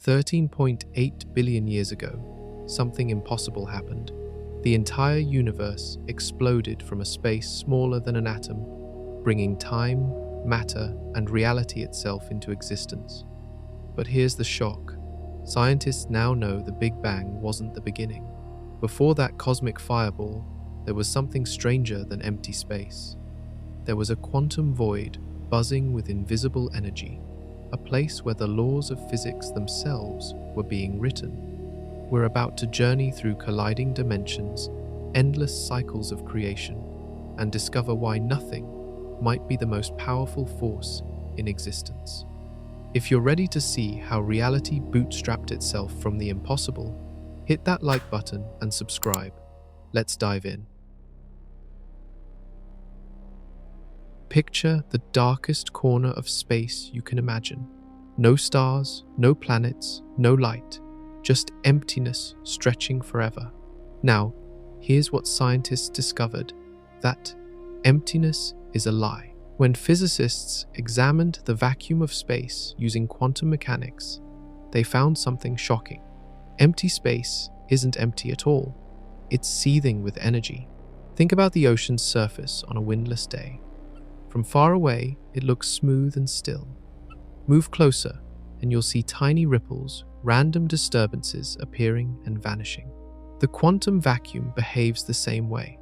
13.8 billion years ago, something impossible happened. The entire universe exploded from a space smaller than an atom, bringing time, matter, and reality itself into existence. But here's the shock. Scientists now know the Big Bang wasn't the beginning. Before that cosmic fireball, there was something stranger than empty space. There was a quantum void buzzing with invisible energy, a place where the laws of physics themselves were being written. We're about to journey through colliding dimensions, endless cycles of creation, and discover why nothing might be the most powerful force in existence. If you're ready to see how reality bootstrapped itself from the impossible, hit that like button and subscribe. Let's dive in. Picture the darkest corner of space you can imagine. No stars, no planets, no light, just emptiness stretching forever. Now, here's what scientists discovered: that emptiness is a lie. When physicists examined the vacuum of space using quantum mechanics, they found something shocking. Empty space isn't empty at all. It's seething with energy. Think about the ocean's surface on a windless day. From far away, it looks smooth and still. Move closer, and you'll see tiny ripples, random disturbances appearing and vanishing. The quantum vacuum behaves the same way,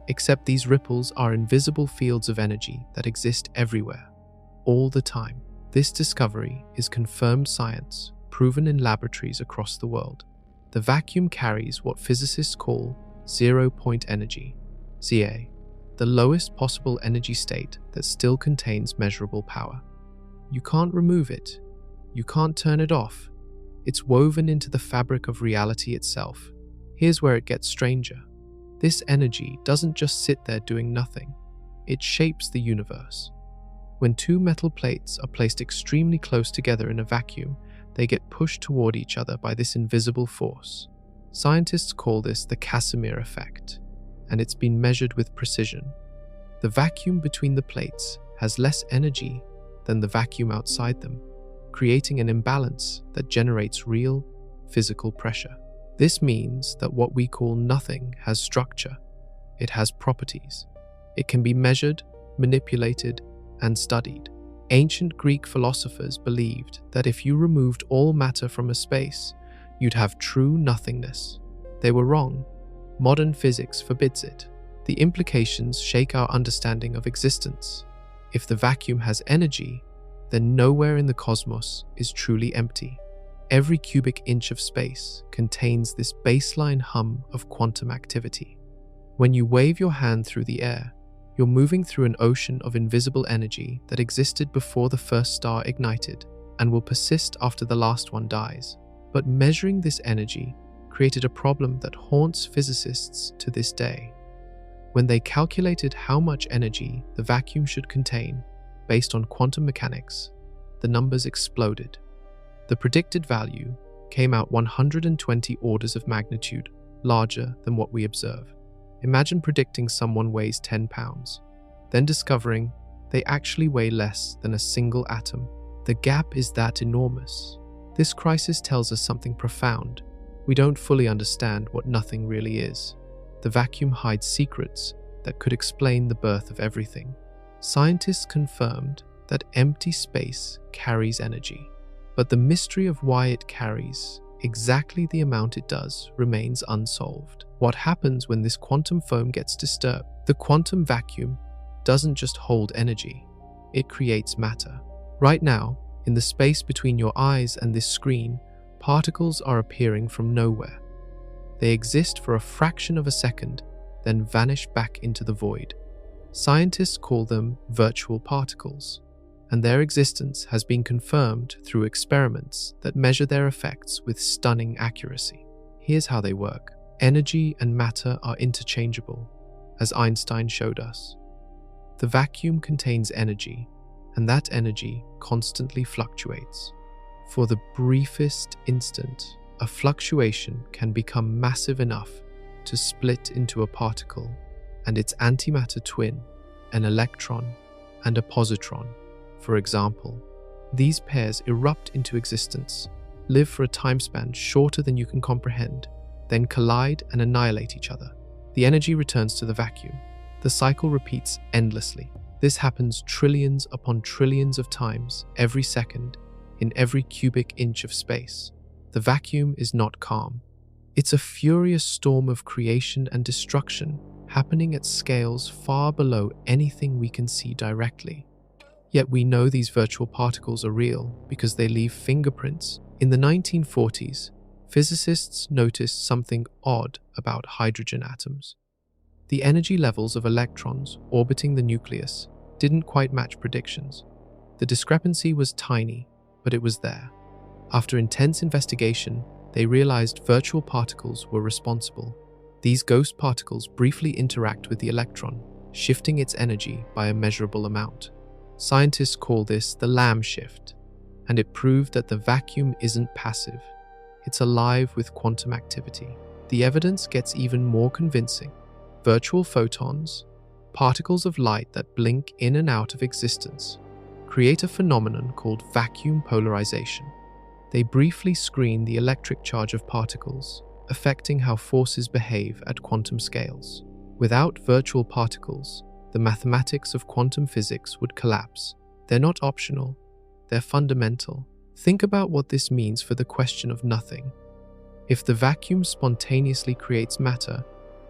except these ripples are invisible fields of energy that exist everywhere, all the time. This discovery is confirmed science, proven in laboratories across the world. The vacuum carries what physicists call zero-point energy, ZA, the lowest possible energy state that still contains measurable power. You can't remove it. You can't turn it off. It's woven into the fabric of reality itself. Here's where it gets stranger. This energy doesn't just sit there doing nothing. It shapes the universe. When two metal plates are placed extremely close together in a vacuum, they get pushed toward each other by this invisible force. Scientists call this the Casimir effect, and it's been measured with precision. The vacuum between the plates has less energy than the vacuum outside them, creating an imbalance that generates real physical pressure. This means that what we call nothing has structure. It has properties. It can be measured, manipulated, and studied. Ancient Greek philosophers believed that if you removed all matter from a space, you'd have true nothingness. They were wrong. Modern physics forbids it. The implications shake our understanding of existence. If the vacuum has energy, then nowhere in the cosmos is truly empty. Every cubic inch of space contains this baseline hum of quantum activity. When you wave your hand through the air, you're moving through an ocean of invisible energy that existed before the first star ignited and will persist after the last one dies. But measuring this energy created a problem that haunts physicists to this day. When they calculated how much energy the vacuum should contain based on quantum mechanics, the numbers exploded. The predicted value came out 120 orders of magnitude larger than what we observe. Imagine predicting someone weighs 10 pounds, then discovering they actually weigh less than a single atom. The gap is that enormous. This crisis tells us something profound. We don't fully understand what nothing really is. The vacuum hides secrets that could explain the birth of everything. Scientists confirmed that empty space carries energy, but the mystery of why it carries exactly the amount it does remains unsolved. What happens when this quantum foam gets disturbed? The quantum vacuum doesn't just hold energy, it creates matter. Right now, in the space between your eyes and this screen, particles are appearing from nowhere. They exist for a fraction of a second, then vanish back into the void. Scientists call them virtual particles, and their existence has been confirmed through experiments that measure their effects with stunning accuracy. Here's how they work. Energy and matter are interchangeable, as Einstein showed us. The vacuum contains energy, and that energy constantly fluctuates. For the briefest instant, a fluctuation can become massive enough to split into a particle and its antimatter twin, an electron and a positron, for example. These pairs erupt into existence, live for a time span shorter than you can comprehend, then collide and annihilate each other. The energy returns to the vacuum. The cycle repeats endlessly. This happens trillions upon trillions of times every second in every cubic inch of space. The vacuum is not calm. It's a furious storm of creation and destruction happening at scales far below anything we can see directly. Yet we know these virtual particles are real because they leave fingerprints. In the 1940s, physicists noticed something odd about hydrogen atoms. The energy levels of electrons orbiting the nucleus didn't quite match predictions. The discrepancy was tiny, but it was there. After intense investigation, they realized virtual particles were responsible. These ghost particles briefly interact with the electron, shifting its energy by a measurable amount. Scientists call this the Lamb shift, and it proved that the vacuum isn't passive. It's alive with quantum activity. The evidence gets even more convincing. Virtual photons, particles of light that blink in and out of existence, create a phenomenon called vacuum polarization. They briefly screen the electric charge of particles, affecting how forces behave at quantum scales. Without virtual particles, the mathematics of quantum physics would collapse. They're not optional, they're fundamental. Think about what this means for the question of nothing. If the vacuum spontaneously creates matter,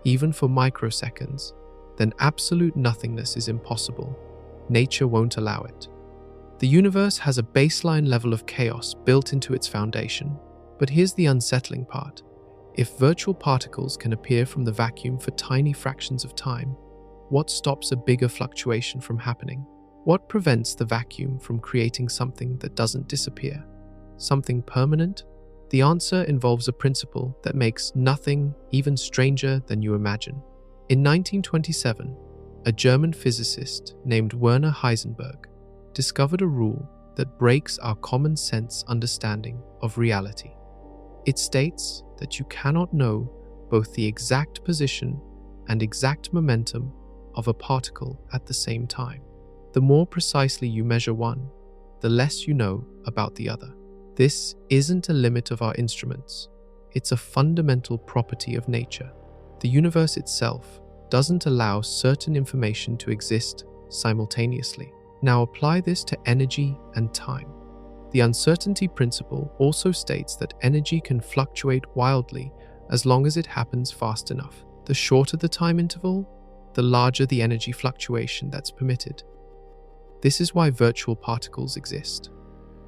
even for microseconds, then absolute nothingness is impossible. Nature won't allow it. The universe has a baseline level of chaos built into its foundation. But here's the unsettling part. If virtual particles can appear from the vacuum for tiny fractions of time, what stops a bigger fluctuation from happening? What prevents the vacuum from creating something that doesn't disappear? Something permanent? The answer involves a principle that makes nothing even stranger than you imagine. In 1927, a German physicist named Werner Heisenberg discovered a rule that breaks our common sense understanding of reality. It states that you cannot know both the exact position and exact momentum of a particle at the same time. The more precisely you measure one, the less you know about the other. This isn't a limit of our instruments. It's a fundamental property of nature. The universe itself doesn't allow certain information to exist simultaneously. Now apply this to energy and time. The uncertainty principle also states that energy can fluctuate wildly as long as it happens fast enough. The shorter the time interval, the larger the energy fluctuation that's permitted. This is why virtual particles exist.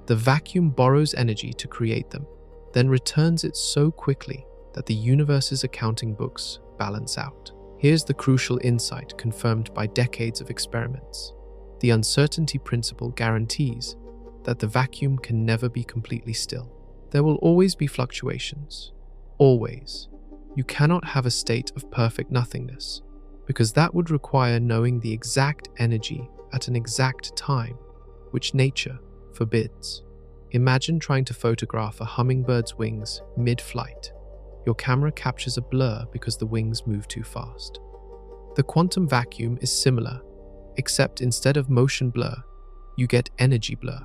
The vacuum borrows energy to create them, then returns it so quickly that the universe's accounting books balance out. Here's the crucial insight confirmed by decades of experiments. The uncertainty principle guarantees that the vacuum can never be completely still. There will always be fluctuations. Always. You cannot have a state of perfect nothingness, because that would require knowing the exact energy at an exact time, which nature forbids. Imagine trying to photograph a hummingbird's wings mid-flight. Your camera captures a blur because the wings move too fast. The quantum vacuum is similar, except instead of motion blur, you get energy blur.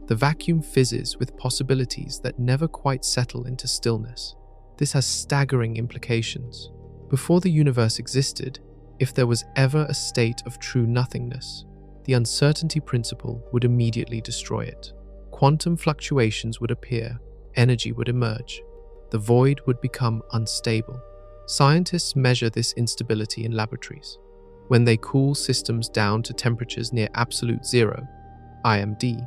The vacuum fizzes with possibilities that never quite settle into stillness. This has staggering implications. Before the universe existed, if there was ever a state of true nothingness, the uncertainty principle would immediately destroy it. Quantum fluctuations would appear, energy would emerge, the void would become unstable. Scientists measure this instability in laboratories. When they cool systems down to temperatures near absolute zero, IMD,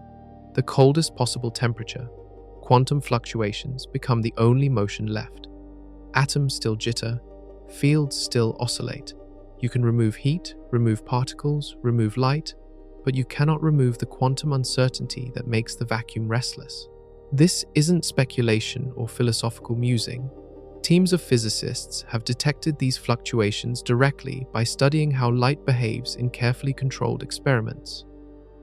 the coldest possible temperature, quantum fluctuations become the only motion left. Atoms still jitter, fields still oscillate. You can remove heat, remove particles, remove light, but you cannot remove the quantum uncertainty that makes the vacuum restless. This isn't speculation or philosophical musing. Teams of physicists have detected these fluctuations directly by studying how light behaves in carefully controlled experiments.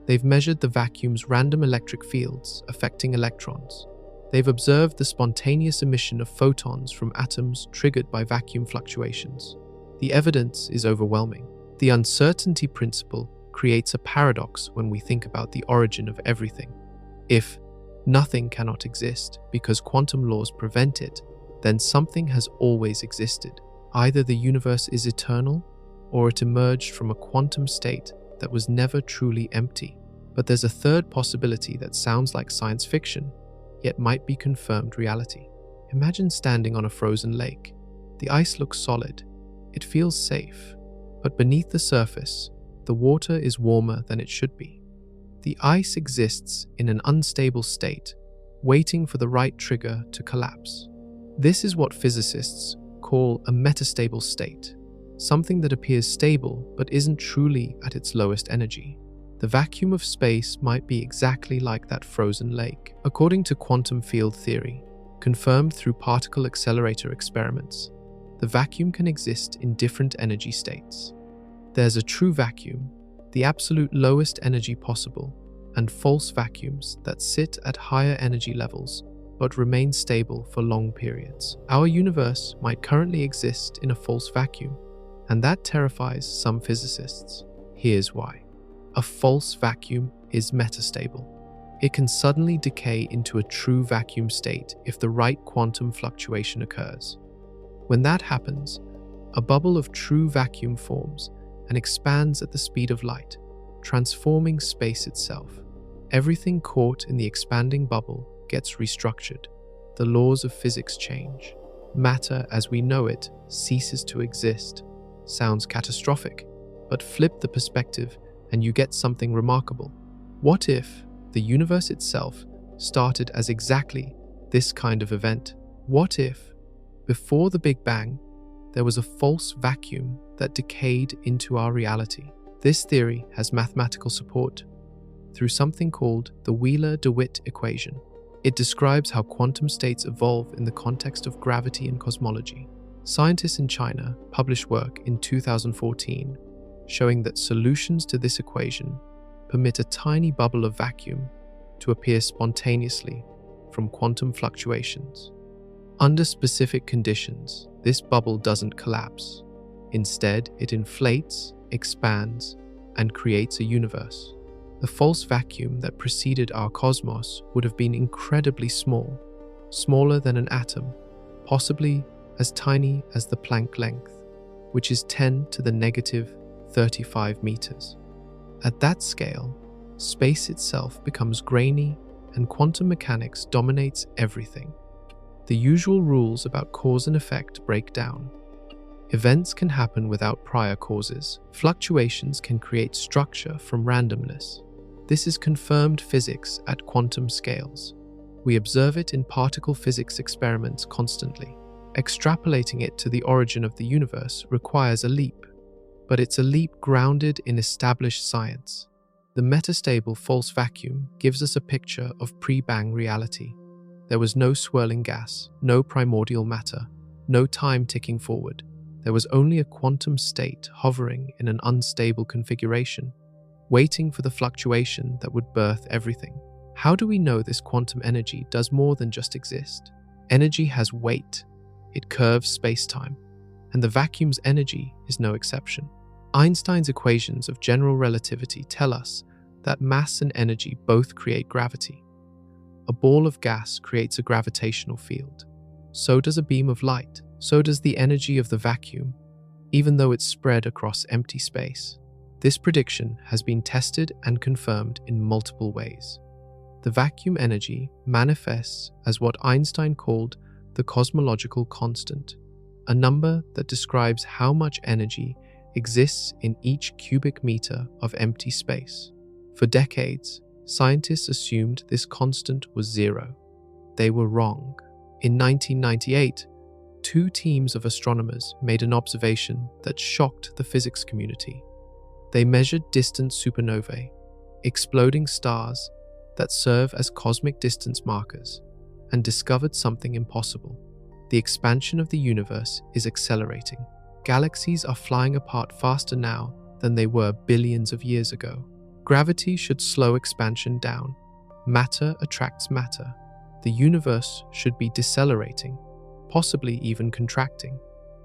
They've measured the vacuum's random electric fields affecting electrons. They've observed the spontaneous emission of photons from atoms triggered by vacuum fluctuations. The evidence is overwhelming. The uncertainty principle creates a paradox when we think about the origin of everything. If nothing cannot exist because quantum laws prevent it, then something has always existed. Either the universe is eternal, or it emerged from a quantum state that was never truly empty. But there's a third possibility that sounds like science fiction, yet might be confirmed reality. Imagine standing on a frozen lake. The ice looks solid. It feels safe. But beneath the surface, the water is warmer than it should be. The ice exists in an unstable state, waiting for the right trigger to collapse. This is what physicists call a metastable state, something that appears stable but isn't truly at its lowest energy. The vacuum of space might be exactly like that frozen lake. According to quantum field theory, confirmed through particle accelerator experiments, the vacuum can exist in different energy states. There's a true vacuum, the absolute lowest energy possible, and false vacuums that sit at higher energy levels but remain stable for long periods. Our universe might currently exist in a false vacuum, and that terrifies some physicists. Here's why. A false vacuum is metastable. It can suddenly decay into a true vacuum state if the right quantum fluctuation occurs. When that happens, a bubble of true vacuum forms and expands at the speed of light, transforming space itself. Everything caught in the expanding bubble gets restructured. The laws of physics change. Matter as we know it ceases to exist. Sounds catastrophic, but flip the perspective and you get something remarkable. What if the universe itself started as exactly this kind of event? What if, before the Big Bang, there was a false vacuum that decayed into our reality? This theory has mathematical support through something called the Wheeler-DeWitt equation. It describes how quantum states evolve in the context of gravity and cosmology. Scientists in China published work in 2014 showing that solutions to this equation permit a tiny bubble of vacuum to appear spontaneously from quantum fluctuations. Under specific conditions, this bubble doesn't collapse. Instead, it inflates, expands, and creates a universe. The false vacuum that preceded our cosmos would have been incredibly small, smaller than an atom, possibly as tiny as the Planck length, which is 10 to the negative 35 meters. At that scale, space itself becomes grainy and quantum mechanics dominates everything. The usual rules about cause and effect break down. Events can happen without prior causes. Fluctuations can create structure from randomness. This is confirmed physics at quantum scales. We observe it in particle physics experiments constantly. Extrapolating it to the origin of the universe requires a leap, but it's a leap grounded in established science. The metastable false vacuum gives us a picture of pre-bang reality. There was no swirling gas, no primordial matter, no time ticking forward. There was only a quantum state hovering in an unstable configuration, waiting for the fluctuation that would birth everything. How do we know this quantum energy does more than just exist? Energy has weight. It curves space-time, and the vacuum's energy is no exception. Einstein's equations of general relativity tell us that mass and energy both create gravity. A ball of gas creates a gravitational field. So does a beam of light. So does the energy of the vacuum, even though it's spread across empty space. This prediction has been tested and confirmed in multiple ways. The vacuum energy manifests as what Einstein called the cosmological constant, a number that describes how much energy exists in each cubic meter of empty space. For decades, scientists assumed this constant was zero. They were wrong. In 1998, two teams of astronomers made an observation that shocked the physics community. They measured distant supernovae, exploding stars that serve as cosmic distance markers, and discovered something impossible. The expansion of the universe is accelerating. Galaxies are flying apart faster now than they were billions of years ago. Gravity should slow expansion down. Matter attracts matter. The universe should be decelerating, possibly even contracting.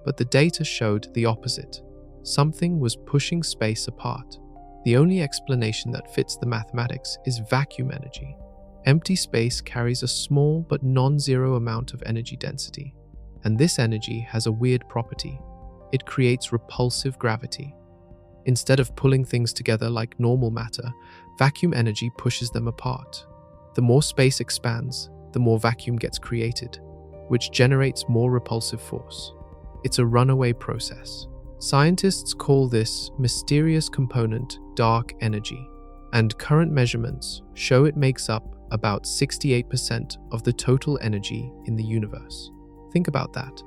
But the data showed the opposite. Something was pushing space apart. The only explanation that fits the mathematics is vacuum energy. Empty space carries a small but non-zero amount of energy density, and this energy has a weird property. It creates repulsive gravity. Instead of pulling things together like normal matter, vacuum energy pushes them apart. The more space expands, the more vacuum gets created, which generates more repulsive force. It's a runaway process. Scientists call this mysterious component dark energy, and current measurements show it makes up about 68% of the total energy in the universe. Think about that.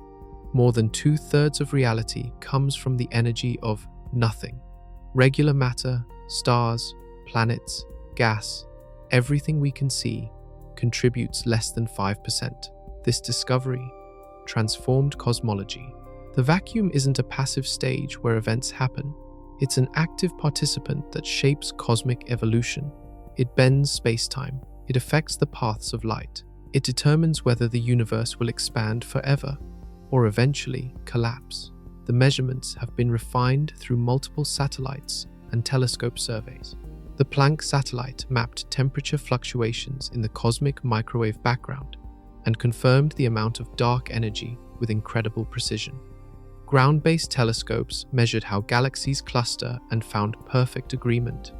More than 2/3 of reality comes from the energy of nothing. Regular matter, stars, planets, gas, everything we can see contributes less than 5%. This discovery transformed cosmology. The vacuum isn't a passive stage where events happen. It's an active participant that shapes cosmic evolution. It bends space-time. It affects the paths of light. It determines whether the universe will expand forever or eventually collapse. The measurements have been refined through multiple satellites and telescope surveys. The Planck satellite mapped temperature fluctuations in the cosmic microwave background and confirmed the amount of dark energy with incredible precision. Ground-based telescopes measured how galaxies cluster and found perfect agreement.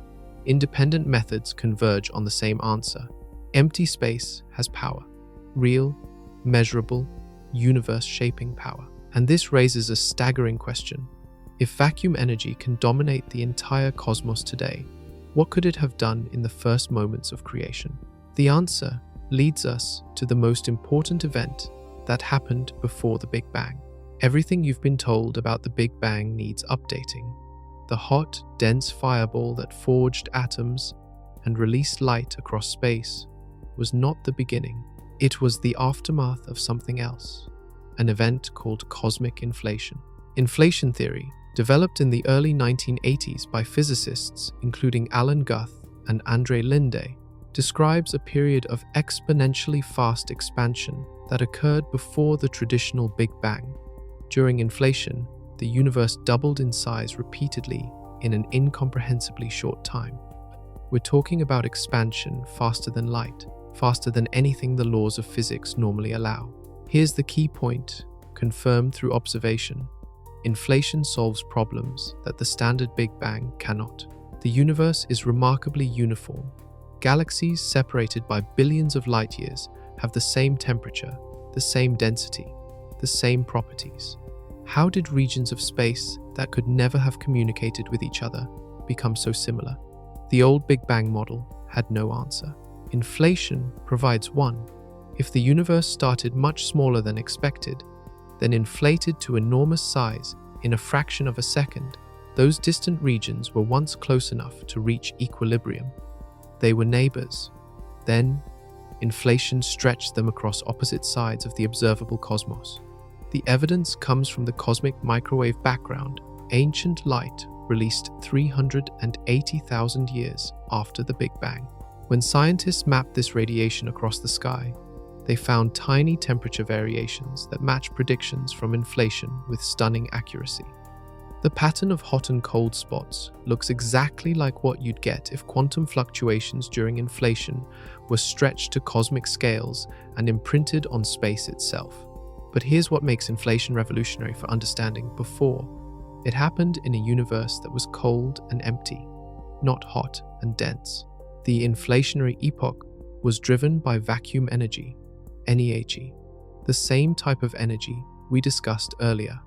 Independent methods converge on the same answer. Empty space has power. Real, measurable, universe-shaping power. And this raises a staggering question. If vacuum energy can dominate the entire cosmos today, what could it have done in the first moments of creation? The answer leads us to the most important event that happened before the Big Bang. Everything you've been told about the Big Bang needs updating. The hot, dense fireball that forged atoms and released light across space was not the beginning. It was the aftermath of something else, an event called cosmic inflation. Inflation theory, developed in the early 1980s by physicists including Alan Guth and Andre Linde, describes a period of exponentially fast expansion that occurred before the traditional Big Bang. During inflation, the universe doubled in size repeatedly in an incomprehensibly short time. We're talking about expansion faster than light, faster than anything the laws of physics normally allow. Here's the key point, confirmed through observation. Inflation solves problems that the standard Big Bang cannot. The universe is remarkably uniform. Galaxies separated by billions of light years have the same temperature, the same density, the same properties. How did regions of space that could never have communicated with each other become so similar? The old Big Bang model had no answer. Inflation provides one. If the universe started much smaller than expected, then inflated to enormous size in a fraction of a second, those distant regions were once close enough to reach equilibrium. They were neighbors. Then, inflation stretched them across opposite sides of the observable cosmos. The evidence comes from the cosmic microwave background, ancient light released 380,000 years after the Big Bang. When scientists mapped this radiation across the sky, they found tiny temperature variations that match predictions from inflation with stunning accuracy. The pattern of hot and cold spots looks exactly like what you'd get if quantum fluctuations during inflation were stretched to cosmic scales and imprinted on space itself. But here's what makes inflation revolutionary for understanding before. It happened in a universe that was cold and empty, not hot and dense. The inflationary epoch was driven by vacuum energy, NEHE, the same type of energy we discussed earlier.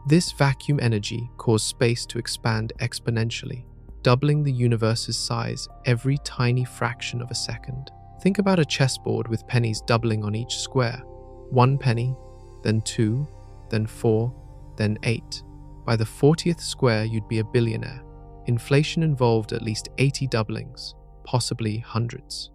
This vacuum energy caused space to expand exponentially, doubling the universe's size every tiny fraction of a second. Think about a chessboard with pennies doubling on each square. 1 penny, then 2, then 4, then 8. By the 40th square, you'd be a billionaire. Inflation involved at least 80 doublings, possibly hundreds.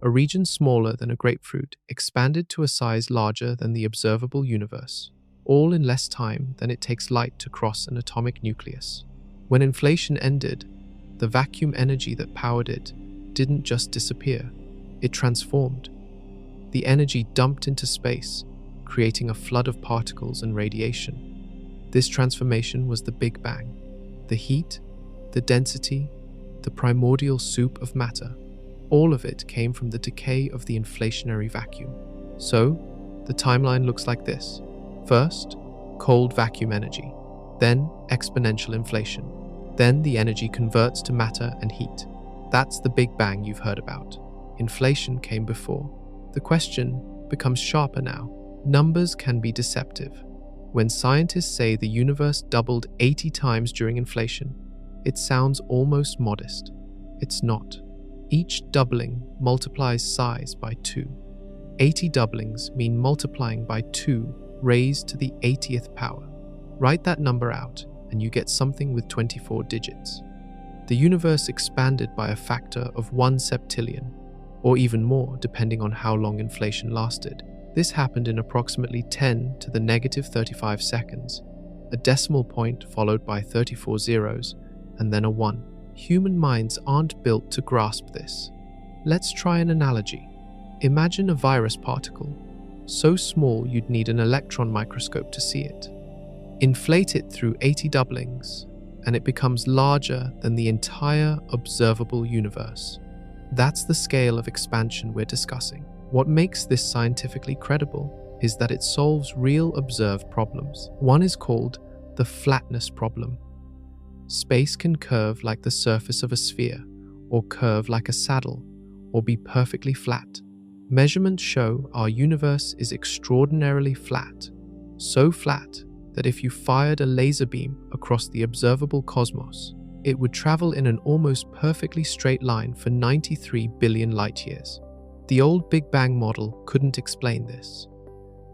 A region smaller than a grapefruit expanded to a size larger than the observable universe, all in less time than it takes light to cross an atomic nucleus. When inflation ended, the vacuum energy that powered it didn't just disappear, it transformed. The energy dumped into space, creating a flood of particles and radiation. This transformation was the Big Bang. The heat, the density, the primordial soup of matter. All of it came from the decay of the inflationary vacuum. So, the timeline looks like this. First, cold vacuum energy, then exponential inflation. Then the energy converts to matter and heat. That's the Big Bang you've heard about. Inflation came before. The question becomes sharper now. Numbers can be deceptive. When scientists say the universe doubled 80 times during inflation, it sounds almost modest. It's not. Each doubling multiplies size by 2. 80 doublings mean multiplying by 2 raised to the 80th power. Write that number out, and you get something with 24 digits. The universe expanded by a factor of 1 septillion, or even more depending on how long inflation lasted. This happened in approximately 10 to the negative 35 seconds, a decimal point followed by 34 zeros, and then a 1. Human minds aren't built to grasp this. Let's try an analogy. Imagine a virus particle, so small you'd need an electron microscope to see it. Inflate it through 80 doublings, and it becomes larger than the entire observable universe. That's the scale of expansion we're discussing. What makes this scientifically credible is that it solves real observed problems. One is called the flatness problem. Space can curve like the surface of a sphere, or curve like a saddle, or be perfectly flat. Measurements show our universe is extraordinarily flat, so flat that if you fired a laser beam across the observable cosmos, it would travel in an almost perfectly straight line for 93 billion light-years. The old Big Bang model couldn't explain this.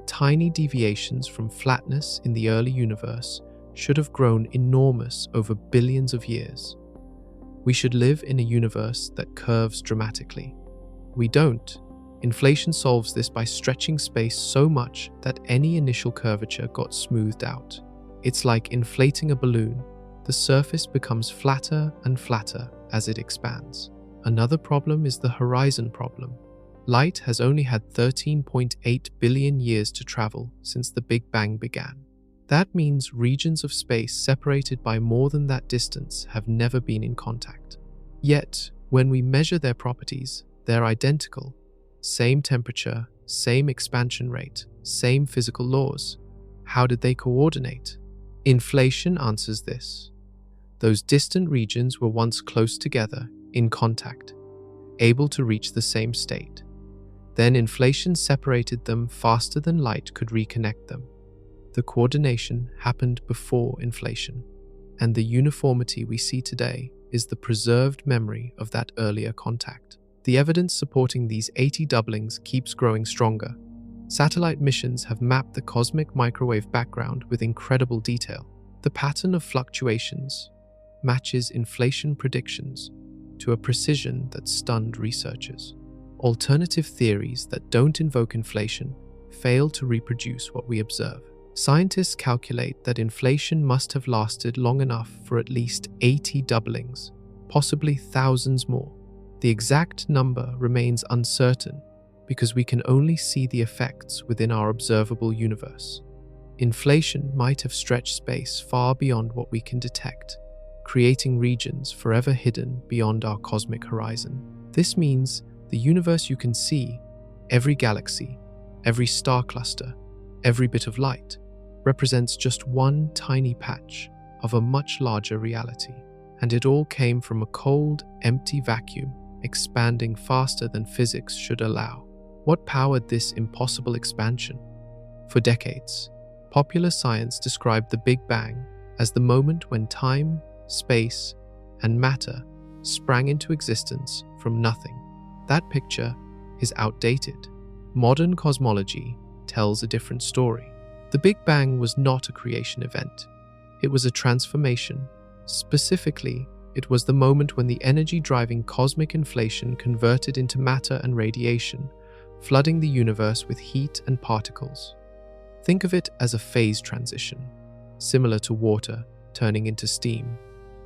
Tiny deviations from flatness in the early universe should have grown enormous over billions of years. We should live in a universe that curves dramatically. We don't. Inflation solves this by stretching space so much that any initial curvature got smoothed out. It's like inflating a balloon. The surface becomes flatter and flatter as it expands. Another problem is the horizon problem. Light has only had 13.8 billion years to travel since the Big Bang began. That means regions of space separated by more than that distance have never been in contact. Yet, when we measure their properties, they're identical. Same temperature, same expansion rate, same physical laws. How did they coordinate? Inflation answers this. Those distant regions were once close together, in contact, able to reach the same state. Then inflation separated them faster than light could reconnect them. The coordination happened before inflation, and the uniformity we see today is the preserved memory of that earlier contact. The evidence supporting these 80 doublings keeps growing stronger. Satellite missions have mapped the cosmic microwave background with incredible detail. The pattern of fluctuations matches inflation predictions to a precision that stunned researchers. Alternative theories that don't invoke inflation fail to reproduce what we observe. Scientists calculate that inflation must have lasted long enough for at least 80 doublings, possibly thousands more. The exact number remains uncertain because we can only see the effects within our observable universe. Inflation might have stretched space far beyond what we can detect, creating regions forever hidden beyond our cosmic horizon. This means the universe you can see, every galaxy, every star cluster, every bit of light, represents just one tiny patch of a much larger reality. And it all came from a cold, empty vacuum expanding faster than physics should allow. What powered this impossible expansion? For decades, popular science described the Big Bang as the moment when time, space, and matter sprang into existence from nothing. That picture is outdated. Modern cosmology tells a different story. The Big Bang was not a creation event. It was a transformation. Specifically, it was the moment when the energy driving cosmic inflation converted into matter and radiation, flooding the universe with heat and particles. Think of it as a phase transition, similar to water turning into steam,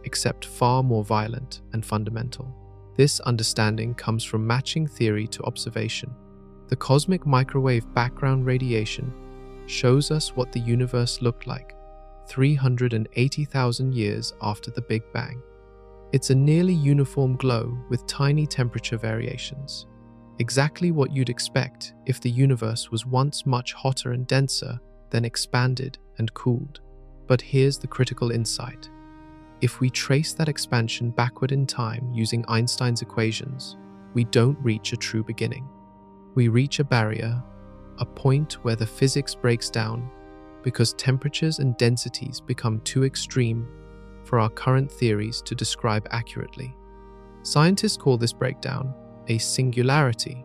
except far more violent and fundamental. This understanding comes from matching theory to observation. The cosmic microwave background radiation shows us what the universe looked like 380,000 years after the Big Bang. It's a nearly uniform glow with tiny temperature variations. Exactly what you'd expect if the universe was once much hotter and denser, then expanded and cooled. But here's the critical insight. If we trace that expansion backward in time using Einstein's equations, we don't reach a true beginning. We reach a barrier, a point where the physics breaks down because temperatures and densities become too extreme for our current theories to describe accurately. Scientists call this breakdown a singularity,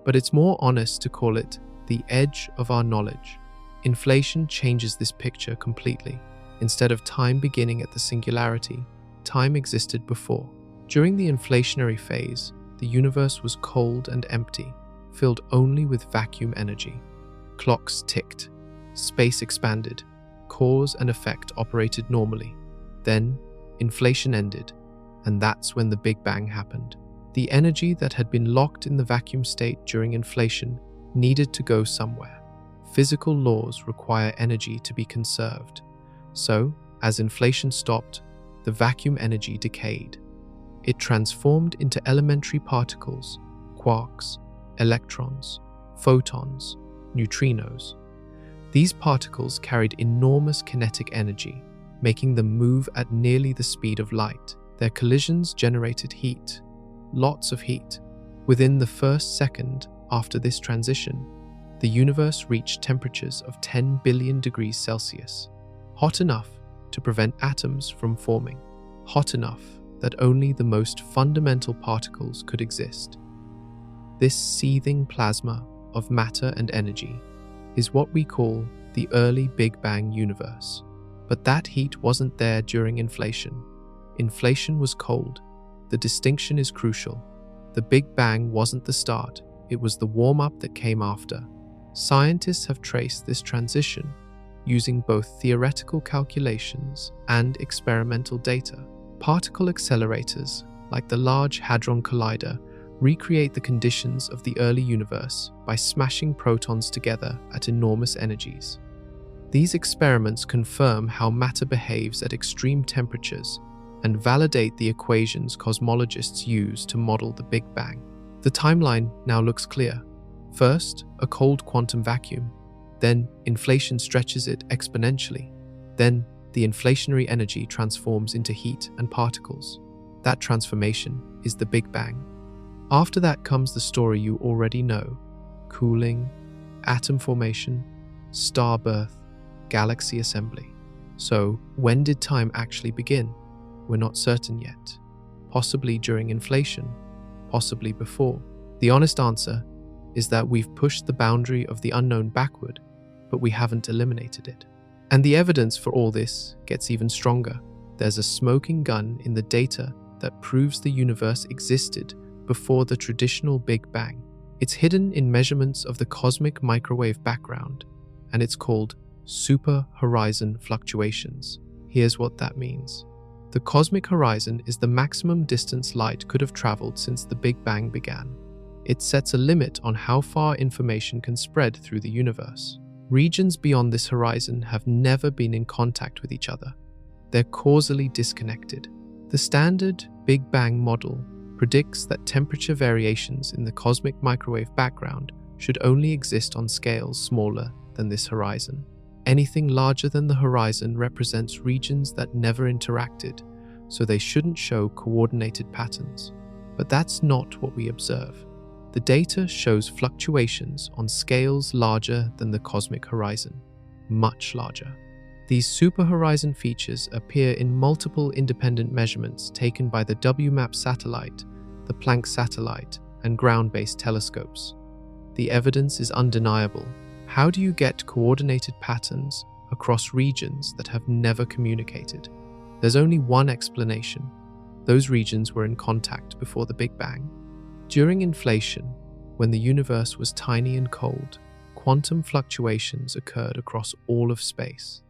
but it's more honest to call it the edge of our knowledge. Inflation changes this picture completely. Instead of time beginning at the singularity, time existed before. During the inflationary phase, the universe was cold and empty, filled only with vacuum energy. Clocks ticked, space expanded, cause and effect operated normally. Then, inflation ended, and that's when the Big Bang happened. The energy that had been locked in the vacuum state during inflation needed to go somewhere. Physical laws require energy to be conserved. So, as inflation stopped, the vacuum energy decayed. It transformed into elementary particles, quarks, electrons, photons, neutrinos. These particles carried enormous kinetic energy, making them move at nearly the speed of light. Their collisions generated heat, lots of heat. Within the first second after this transition, the universe reached temperatures of 10 billion degrees Celsius, hot enough to prevent atoms from forming, hot enough that only the most fundamental particles could exist. This seething plasma of matter and energy is what we call the early Big Bang universe. But that heat wasn't there during inflation. Inflation was cold. The distinction is crucial. The Big Bang wasn't the start, it was the warm-up that came after. Scientists have traced this transition using both theoretical calculations and experimental data. Particle accelerators, like the Large Hadron Collider, recreate the conditions of the early universe by smashing protons together at enormous energies. These experiments confirm how matter behaves at extreme temperatures and validate the equations cosmologists use to model the Big Bang. The timeline now looks clear. First, a cold quantum vacuum. Then, inflation stretches it exponentially. Then, the inflationary energy transforms into heat and particles. That transformation is the Big Bang. After that comes the story you already know: cooling, atom formation, star birth, galaxy assembly. So, when did time actually begin? We're not certain yet. Possibly during inflation, possibly before. The honest answer is that we've pushed the boundary of the unknown backward, but we haven't eliminated it. And the evidence for all this gets even stronger. There's a smoking gun in the data that proves the universe existed before the traditional Big Bang. It's hidden in measurements of the cosmic microwave background, and it's called super-horizon fluctuations. Here's what that means. The cosmic horizon is the maximum distance light could have traveled since the Big Bang began. It sets a limit on how far information can spread through the universe. Regions beyond this horizon have never been in contact with each other. They're causally disconnected. The standard Big Bang model predicts that temperature variations in the cosmic microwave background should only exist on scales smaller than this horizon. Anything larger than the horizon represents regions that never interacted, so they shouldn't show coordinated patterns. But that's not what we observe. The data shows fluctuations on scales larger than the cosmic horizon, much larger. These superhorizon features appear in multiple independent measurements taken by the WMAP satellite, the Planck satellite, and ground-based telescopes. The evidence is undeniable. How do you get coordinated patterns across regions that have never communicated? There's only one explanation. Those regions were in contact before the Big Bang. During inflation, when the universe was tiny and cold, quantum fluctuations occurred across all of space.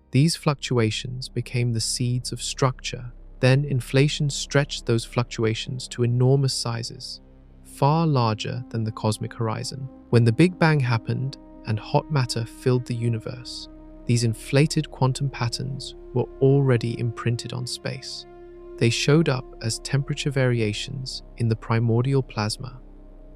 These fluctuations became the seeds of structure. Then inflation stretched those fluctuations to enormous sizes, far larger than the cosmic horizon. When the Big Bang happened and hot matter filled the universe, these inflated quantum patterns were already imprinted on space. They showed up as temperature variations in the primordial plasma.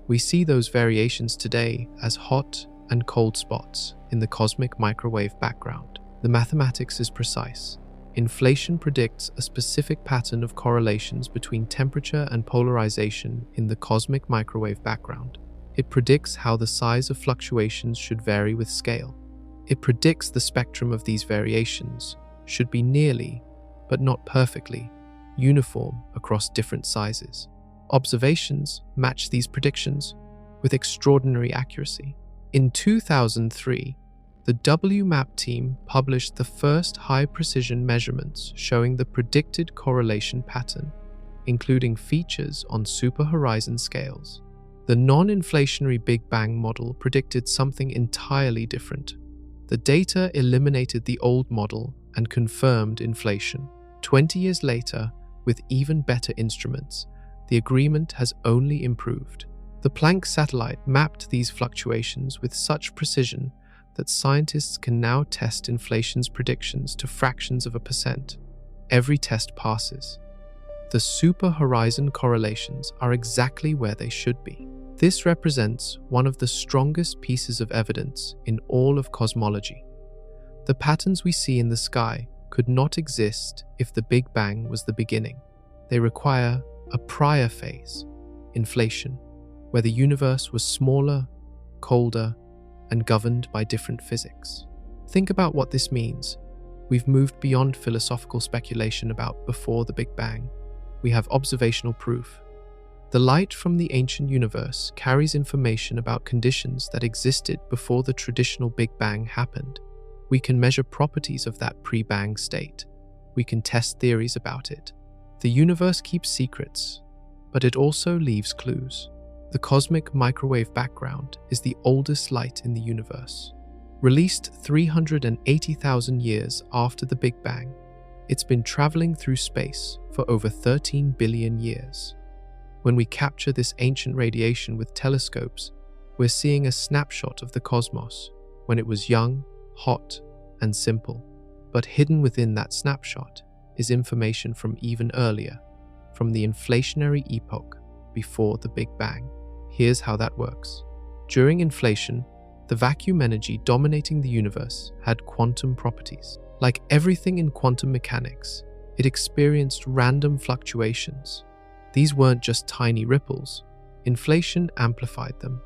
We see those variations today as hot and cold spots in the cosmic microwave background. The mathematics is precise. Inflation predicts a specific pattern of correlations between temperature and polarization in the cosmic microwave background. It predicts how the size of fluctuations should vary with scale. It predicts the spectrum of these variations should be nearly, but not perfectly, uniform across different sizes. Observations match these predictions with extraordinary accuracy. In 2003, the WMAP team published the first high-precision measurements showing the predicted correlation pattern, including features on superhorizon scales. The non-inflationary Big Bang model predicted something entirely different. The data eliminated the old model and confirmed inflation. 20 years later, with even better instruments, the agreement has only improved. The Planck satellite mapped these fluctuations with such precision that scientists can now test inflation's predictions to fractions of a percent. Every test passes. The superhorizon correlations are exactly where they should be. This represents one of the strongest pieces of evidence in all of cosmology. The patterns we see in the sky could not exist if the Big Bang was the beginning. They require a prior phase, inflation, where the universe was smaller, colder, and governed by different physics. Think about what this means. We've moved beyond philosophical speculation about before the Big Bang. We have observational proof. The light from the ancient universe carries information about conditions that existed before the traditional Big Bang happened. We can measure properties of that pre-bang state. We can test theories about it. The universe keeps secrets, but it also leaves clues. The cosmic microwave background is the oldest light in the universe. Released 380,000 years after the Big Bang, it's been traveling through space for over 13 billion years. When we capture this ancient radiation with telescopes, we're seeing a snapshot of the cosmos when it was young, hot, and simple. But hidden within that snapshot is information from even earlier, from the inflationary epoch before the Big Bang. Here's how that works. During inflation, the vacuum energy dominating the universe had quantum properties. Like everything in quantum mechanics, it experienced random fluctuations. These weren't just tiny ripples. Inflation amplified them,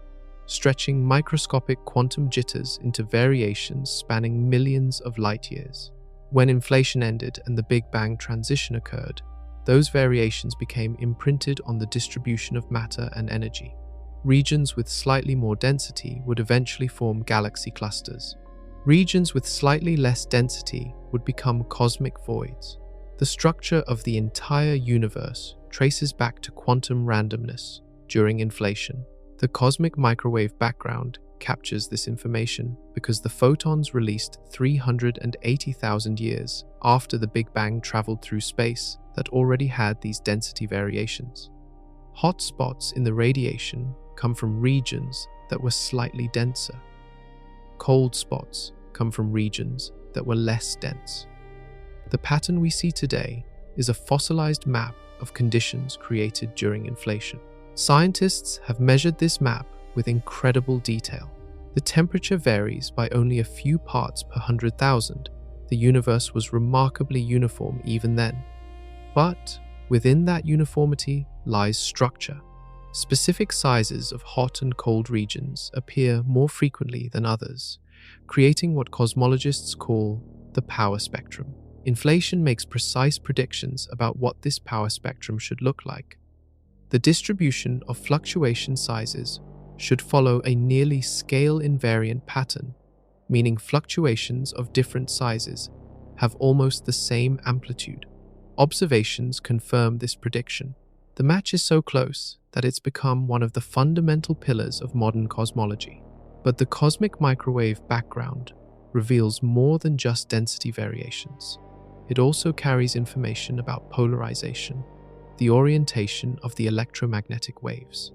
stretching microscopic quantum jitters into variations spanning millions of light years. When inflation ended and the Big Bang transition occurred, those variations became imprinted on the distribution of matter and energy. Regions with slightly more density would eventually form galaxy clusters. Regions with slightly less density would become cosmic voids. The structure of the entire universe traces back to quantum randomness during inflation. The cosmic microwave background captures this information because the photons released 380,000 years after the Big Bang traveled through space that already had these density variations. Hot spots in the radiation come from regions that were slightly denser. Cold spots come from regions that were less dense. The pattern we see today is a fossilized map of conditions created during inflation. Scientists have measured this map with incredible detail. The temperature varies by only a few parts per 100,000. The universe was remarkably uniform even then. But within that uniformity lies structure. Specific sizes of hot and cold regions appear more frequently than others, creating what cosmologists call the power spectrum. Inflation makes precise predictions about what this power spectrum should look like. The distribution of fluctuation sizes should follow a nearly scale-invariant pattern, meaning fluctuations of different sizes have almost the same amplitude. Observations confirm this prediction. The match is so close that it's become one of the fundamental pillars of modern cosmology. But the cosmic microwave background reveals more than just density variations. It also carries information about polarization, the orientation of the electromagnetic waves.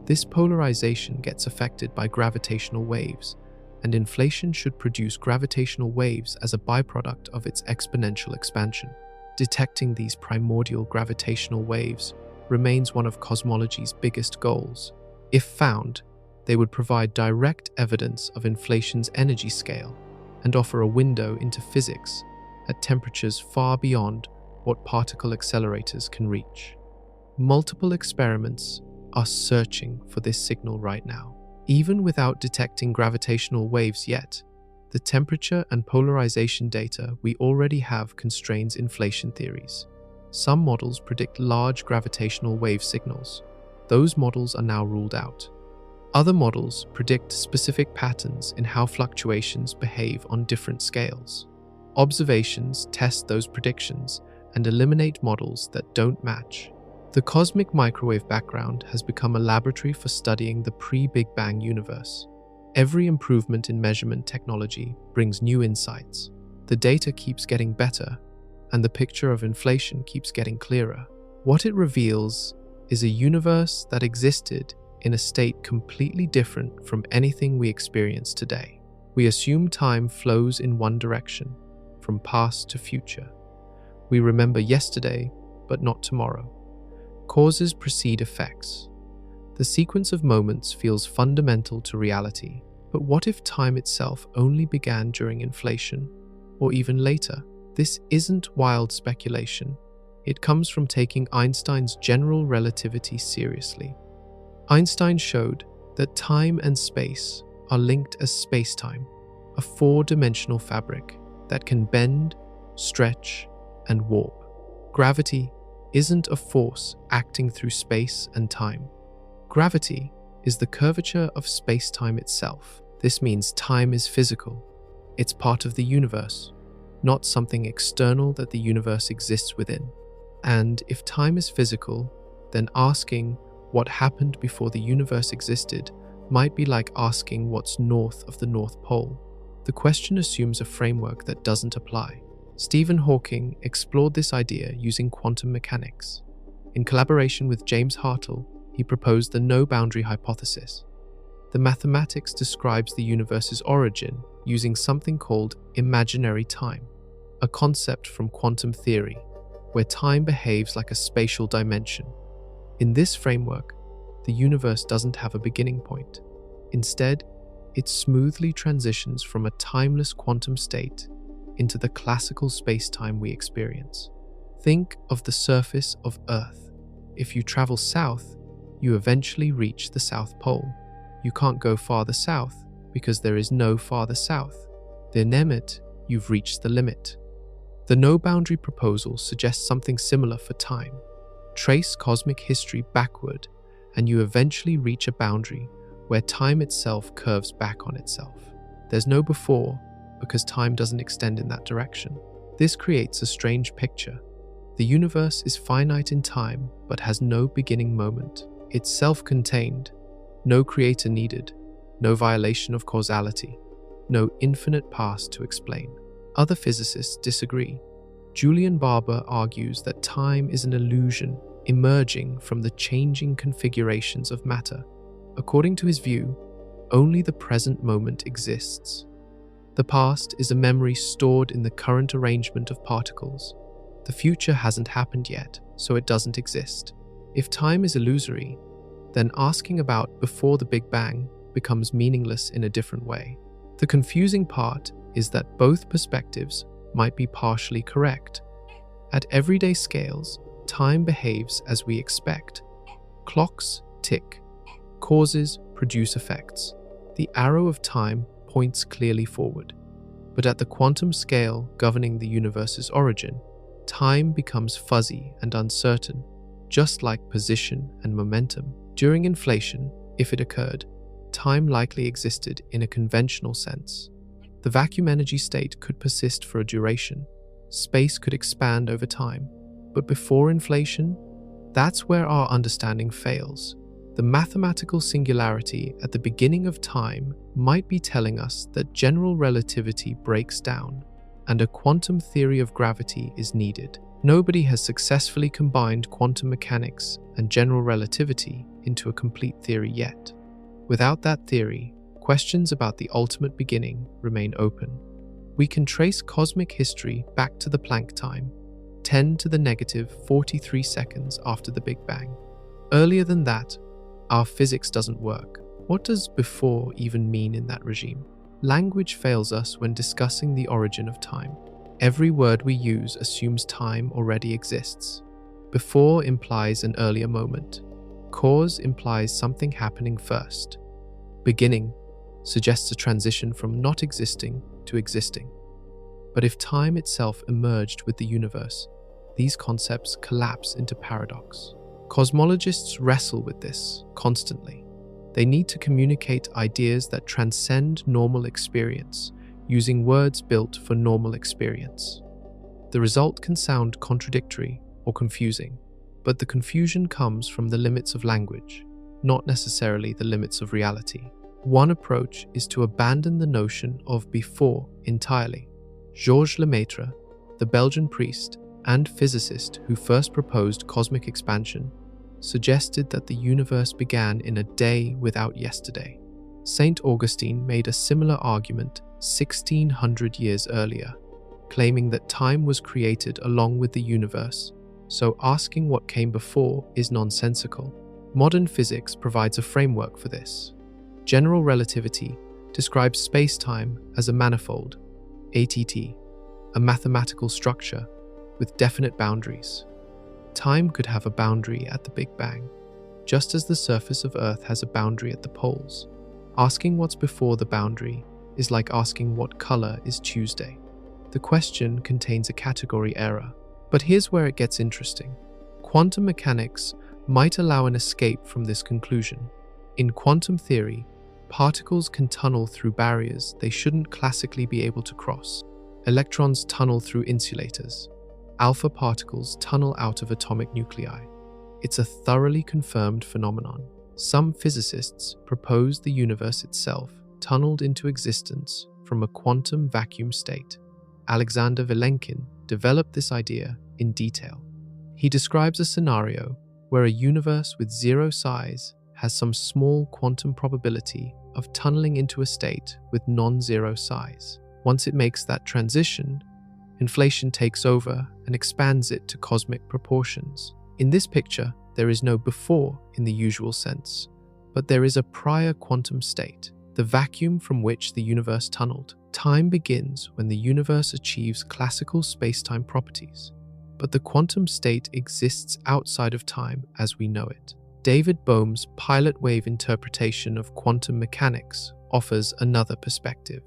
This polarization gets affected by gravitational waves, and inflation should produce gravitational waves as a byproduct of its exponential expansion. detecting these primordial gravitational waves remains one of cosmology's biggest goals. If found, they would provide direct evidence of inflation's energy scale and offer a window into physics at temperatures far beyond what particle accelerators can reach. Multiple experiments are searching for this signal right now. Even without detecting gravitational waves yet, the temperature and polarization data we already have constrains inflation theories. Some models predict large gravitational wave signals. Those models are now ruled out. Other models predict specific patterns in how fluctuations behave on different scales. Observations test those predictions and eliminate models that don't match. The cosmic microwave background has become a laboratory for studying the pre-Big Bang universe. Every improvement in measurement technology brings new insights. The data keeps getting better, and the picture of inflation keeps getting clearer. What it reveals is a universe that existed in a state completely different from anything we experience today. We assume time flows in one direction, from past to future. We remember yesterday, but not tomorrow. Causes precede effects. The sequence of moments feels fundamental to reality, but what if time itself only began during inflation, or even later? This isn't wild speculation. It comes from taking Einstein's general relativity seriously. Einstein showed that time and space are linked as spacetime, a four-dimensional fabric that can bend, stretch, and warp. Gravity isn't a force acting through space and time. Gravity is the curvature of space-time itself. This means time is physical. It's part of the universe, not something external that the universe exists within. And if time is physical, then asking what happened before the universe existed might be like asking what's north of the North Pole. The question assumes a framework that doesn't apply. Stephen Hawking explored this idea using quantum mechanics. In collaboration with James Hartle, he proposed the no-boundary hypothesis. The mathematics describes the universe's origin using something called imaginary time, a concept from quantum theory, where time behaves like a spatial dimension. In this framework, the universe doesn't have a beginning point. Instead, it smoothly transitions from a timeless quantum state into the classical space-time we experience. Think of the surface of Earth. If you travel south, you eventually reach the South Pole. You can't go farther south because there is no farther south. Then you've reached the limit. The no-boundary proposal suggests something similar for time. Trace cosmic history backward, and you eventually reach a boundary where time itself curves back on itself. There's no before, because time doesn't extend in that direction. This creates a strange picture. The universe is finite in time, but has no beginning moment. It's self-contained, no creator needed, no violation of causality, no infinite past to explain. Other physicists disagree. Julian Barber argues that time is an illusion emerging from the changing configurations of matter. According to his view, only the present moment exists. The past is a memory stored in the current arrangement of particles. The future hasn't happened yet, so it doesn't exist. If time is illusory, then asking about before the Big Bang becomes meaningless in a different way. The confusing part is that both perspectives might be partially correct. At everyday scales, time behaves as we expect. Clocks tick. Causes produce effects. The arrow of time points clearly forward. But at the quantum scale governing the universe's origin, time becomes fuzzy and uncertain, just like position and momentum. During inflation, if it occurred, time likely existed in a conventional sense. The vacuum energy state could persist for a duration. Space could expand over time. But before inflation, that's where our understanding fails. The mathematical singularity at the beginning of time might be telling us that general relativity breaks down and a quantum theory of gravity is needed. Nobody has successfully combined quantum mechanics and general relativity into a complete theory yet. Without that theory, questions about the ultimate beginning remain open. We can trace cosmic history back to the Planck time. 10 to the negative 43 seconds after the Big Bang. Earlier than that, our physics doesn't work. What does before even mean in that regime? Language fails us when discussing the origin of time. Every word we use assumes time already exists. Before implies an earlier moment. Cause implies something happening first. Beginning suggests a transition from not existing to existing. But if time itself emerged with the universe, these concepts collapse into paradox. Cosmologists wrestle with this constantly. They need to communicate ideas that transcend normal experience, using words built for normal experience. The result can sound contradictory or confusing, but the confusion comes from the limits of language, not necessarily the limits of reality. One approach is to abandon the notion of before entirely. Georges Lemaitre, the Belgian priest and physicist who first proposed cosmic expansion, suggested that the universe began in a day without yesterday. Saint Augustine made a similar argument 1600 years earlier, claiming that time was created along with the universe, so asking what came before is nonsensical. Modern physics provides a framework for this. General relativity describes space-time as a manifold, ATT, a mathematical structure with definite boundaries. Time could have a boundary at the Big Bang, just as the surface of Earth has a boundary at the poles. Asking what's before the boundary is like asking what color is Tuesday. The question contains a category error, but here's where it gets interesting. Quantum mechanics might allow an escape from this conclusion. In quantum theory, particles can tunnel through barriers they shouldn't classically be able to cross. Electrons tunnel through insulators. Alpha particles tunnel out of atomic nuclei. It's a thoroughly confirmed phenomenon. Some physicists propose the universe itself tunneled into existence from a quantum vacuum state. Alexander Vilenkin developed this idea in detail. He describes a scenario where a universe with zero size has some small quantum probability of tunneling into a state with non-zero size. Once it makes that transition, inflation takes over and expands it to cosmic proportions. In this picture, there is no before in the usual sense, but there is a prior quantum state, the vacuum from which the universe tunneled. Time begins when the universe achieves classical space-time properties, but the quantum state exists outside of time as we know it. David Bohm's pilot wave interpretation of quantum mechanics offers another perspective.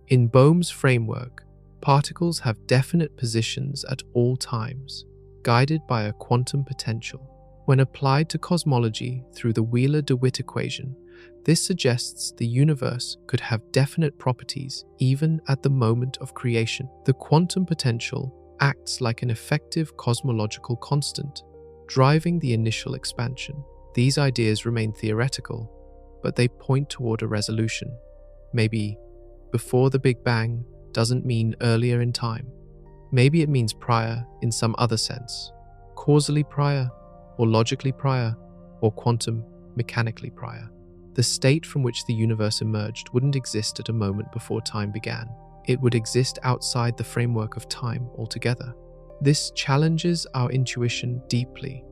In Bohm's framework, particles have definite positions at all times, guided by a quantum potential. When applied to cosmology through the Wheeler-DeWitt equation, this suggests the universe could have definite properties even at the moment of creation. The quantum potential acts like an effective cosmological constant, driving the initial expansion. These ideas remain theoretical, but they point toward a resolution. Maybe before the Big Bang doesn't mean earlier in time. Maybe it means prior in some other sense, causally prior, or logically prior, or quantum mechanically prior. The state from which the universe emerged wouldn't exist at a moment before time began. It would exist outside the framework of time altogether. This challenges our intuition deeply.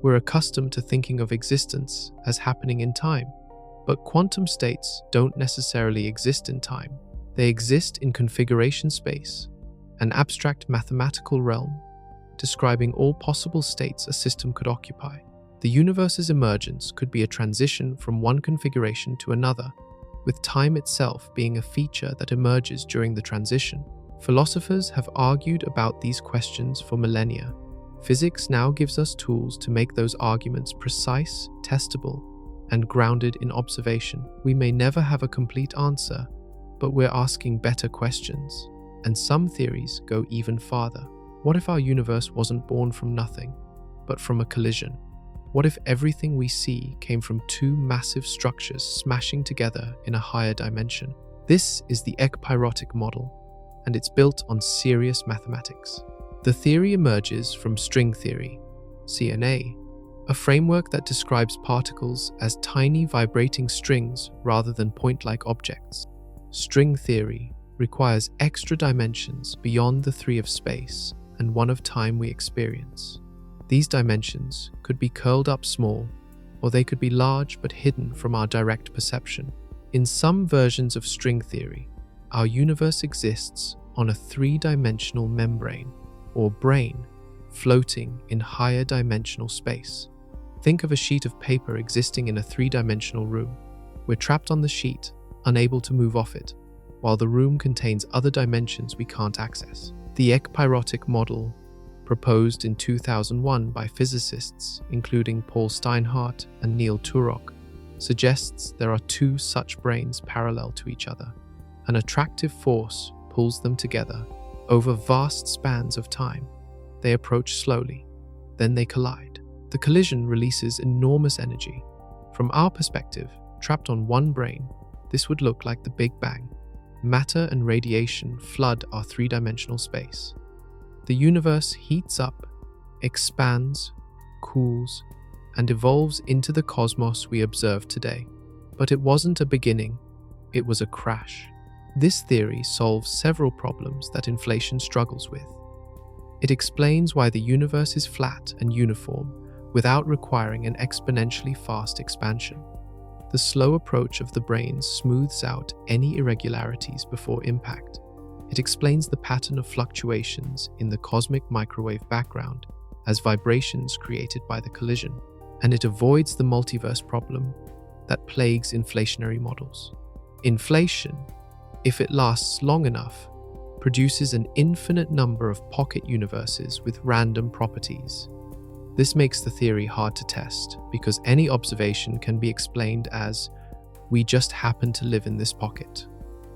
We're accustomed to thinking of existence as happening in time, but quantum states don't necessarily exist in time. They exist in configuration space, an abstract mathematical realm, describing all possible states a system could occupy. The universe's emergence could be a transition from one configuration to another, with time itself being a feature that emerges during the transition. Philosophers have argued about these questions for millennia. Physics now gives us tools to make those arguments precise, testable, and grounded in observation. We may never have a complete answer, but we're asking better questions. And some theories go even farther. What if our universe wasn't born from nothing, but from a collision? What if everything we see came from two massive structures smashing together in a higher dimension? This is the ekpyrotic model, and it's built on serious mathematics. The theory emerges from string theory, CNA, a framework that describes particles as tiny vibrating strings rather than point-like objects. String theory requires extra dimensions beyond the three of space, and one of time we experience. These dimensions could be curled up small, or they could be large but hidden from our direct perception. In some versions of string theory, our universe exists on a three-dimensional membrane, or brain, floating in higher dimensional space. Think of a sheet of paper existing in a three-dimensional room. We're trapped on the sheet, unable to move off it, while the room contains other dimensions we can't access. The ekpyrotic model, proposed in 2001 by physicists including Paul Steinhardt and Neil Turok, suggests there are two such brains parallel to each other. An attractive force pulls them together over vast spans of time. They approach slowly, then they collide. The collision releases enormous energy. From our perspective, trapped on one brain, this would look like the Big Bang. Matter and radiation flood our three-dimensional space. The universe heats up, expands, cools, and evolves into the cosmos we observe today. But it wasn't a beginning, it was a crash. This theory solves several problems that inflation struggles with. It explains why the universe is flat and uniform without requiring an exponentially fast expansion. The slow approach of the brain smooths out any irregularities before impact. It explains the pattern of fluctuations in the cosmic microwave background as vibrations created by the collision, and it avoids the multiverse problem that plagues inflationary models. Inflation, if it lasts long enough, produces an infinite number of pocket universes with random properties. This makes the theory hard to test because any observation can be explained as, we just happen to live in this pocket.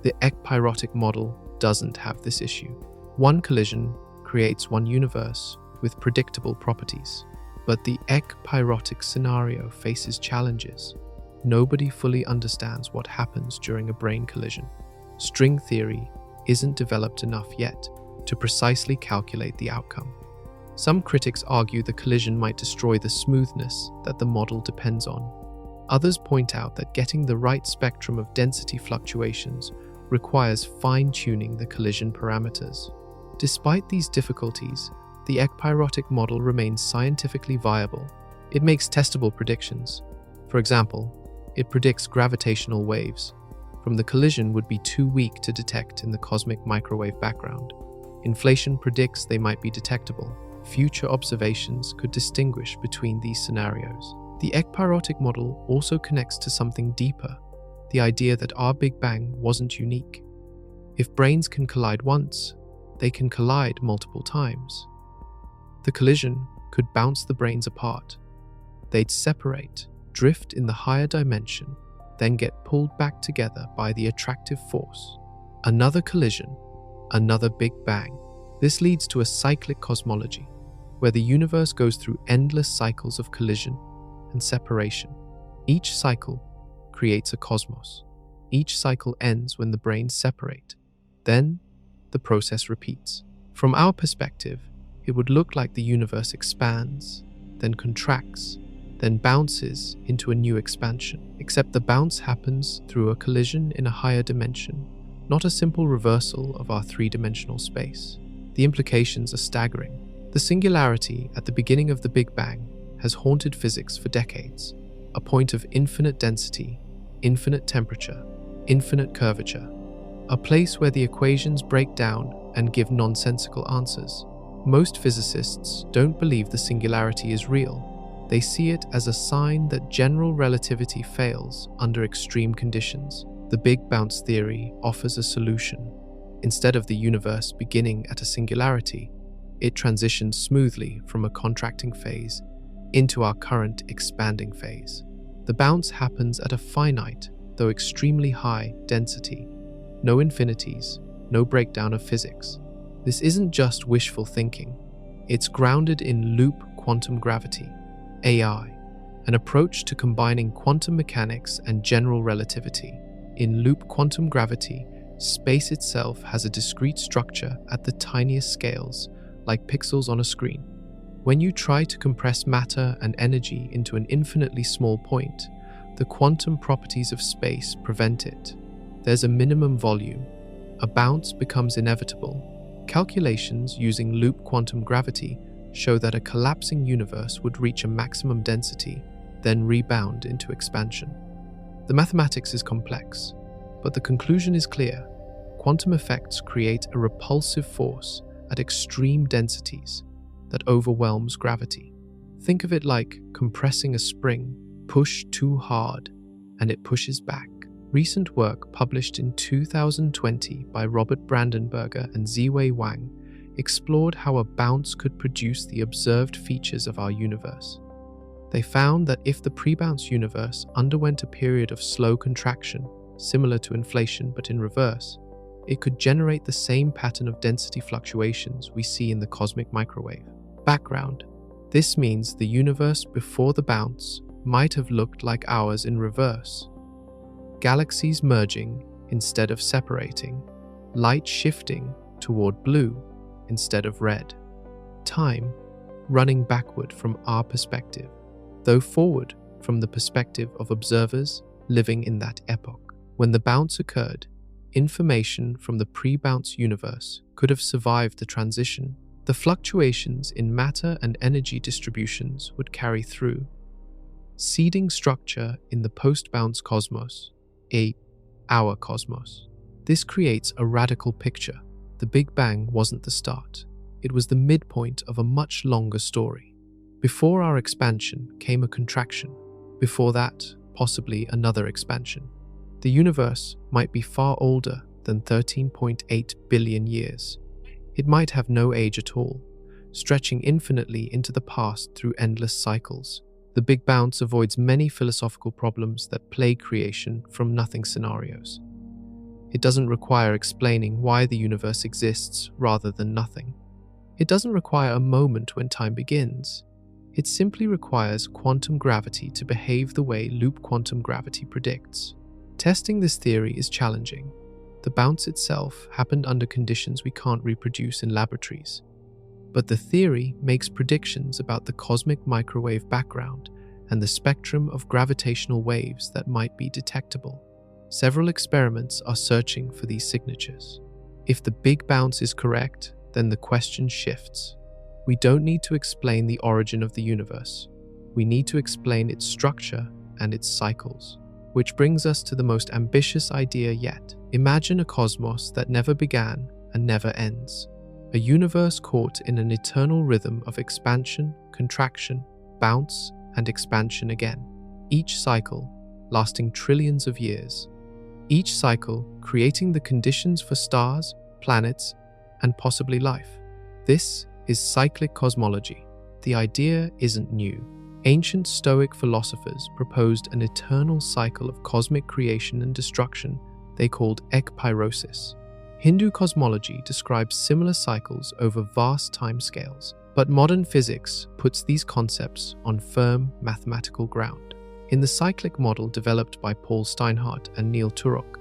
The ekpyrotic model doesn't have this issue. One collision creates one universe with predictable properties, but the ekpyrotic scenario faces challenges. Nobody fully understands what happens during a brain collision. String theory isn't developed enough yet to precisely calculate the outcome. Some critics argue the collision might destroy the smoothness that the model depends on. Others point out that getting the right spectrum of density fluctuations requires fine-tuning the collision parameters. Despite these difficulties, the ekpyrotic model remains scientifically viable. It makes testable predictions. For example, it predicts gravitational waves from the collision would be too weak to detect in the cosmic microwave background. Inflation predicts they might be detectable. Future observations could distinguish between these scenarios. The ekpyrotic model also connects to something deeper, the idea that our Big Bang wasn't unique. If brains can collide once, they can collide multiple times. The collision could bounce the brains apart. They'd separate, drift in the higher dimension, then get pulled back together by the attractive force. Another collision, another Big Bang. This leads to a cyclic cosmology, where the universe goes through endless cycles of collision and separation. Each cycle creates a cosmos. Each cycle ends when the brains separate. Then, the process repeats. From our perspective, it would look like the universe expands, then contracts, then bounces into a new expansion. Except the bounce happens through a collision in a higher dimension, not a simple reversal of our three-dimensional space. The implications are staggering. The singularity at the beginning of the Big Bang has haunted physics for decades, a point of infinite density, infinite temperature, infinite curvature, a place where the equations break down and give nonsensical answers. Most physicists don't believe the singularity is real. They see it as a sign that general relativity fails under extreme conditions. The Big Bounce theory offers a solution. Instead of the universe beginning at a singularity, it transitions smoothly from a contracting phase into our current expanding phase. The bounce happens at a finite, though extremely high, density. No infinities, no breakdown of physics. This isn't just wishful thinking. It's grounded in loop quantum gravity, AI, an approach to combining quantum mechanics and general relativity. In loop quantum gravity, space itself has a discrete structure at the tiniest scales, like pixels on a screen. When you try to compress matter and energy into an infinitely small point, the quantum properties of space prevent it. There's a minimum volume. A bounce becomes inevitable. Calculations using loop quantum gravity show that a collapsing universe would reach a maximum density, then rebound into expansion. The mathematics is complex, but the conclusion is clear. Quantum effects create a repulsive force at extreme densities that overwhelms gravity. Think of it like compressing a spring. Push too hard, and it pushes back. Recent work published in 2020 by Robert Brandenberger and Ziwei Wang explored how a bounce could produce the observed features of our universe. They found that if the pre-bounce universe underwent a period of slow contraction, similar to inflation but in reverse, it could generate the same pattern of density fluctuations we see in the cosmic microwave. Background: this means the universe before the bounce might have looked like ours in reverse. Galaxies merging instead of separating, light shifting toward blue instead of red. Time running backward from our perspective, though forward from the perspective of observers living in that epoch. When the bounce occurred, information from the pre-bounce universe could have survived the transition. The fluctuations in matter and energy distributions would carry through, seeding structure in the post-bounce cosmos, our cosmos. This creates a radical picture. The Big Bang wasn't the start. It was the midpoint of a much longer story. Before our expansion came a contraction. Before that, possibly another expansion. The universe might be far older than 13.8 billion years. It might have no age at all, stretching infinitely into the past through endless cycles. The Big Bounce avoids many philosophical problems that plague creation from nothing scenarios. It doesn't require explaining why the universe exists rather than nothing. It doesn't require a moment when time begins. It simply requires quantum gravity to behave the way loop quantum gravity predicts. Testing this theory is challenging. The bounce itself happened under conditions we can't reproduce in laboratories. But the theory makes predictions about the cosmic microwave background and the spectrum of gravitational waves that might be detectable. Several experiments are searching for these signatures. If the Big Bounce is correct, then the question shifts. We don't need to explain the origin of the universe. We need to explain its structure and its cycles. Which brings us to the most ambitious idea yet. Imagine a cosmos that never began and never ends. A universe caught in an eternal rhythm of expansion, contraction, bounce, and expansion again. Each cycle lasting trillions of years. Each cycle creating the conditions for stars, planets, and possibly life. This is cyclic cosmology. The idea isn't new. Ancient Stoic philosophers proposed an eternal cycle of cosmic creation and destruction they called ekpyrosis. Hindu cosmology describes similar cycles over vast timescales, but modern physics puts these concepts on firm mathematical ground. In the cyclic model developed by Paul Steinhardt and Neil Turok,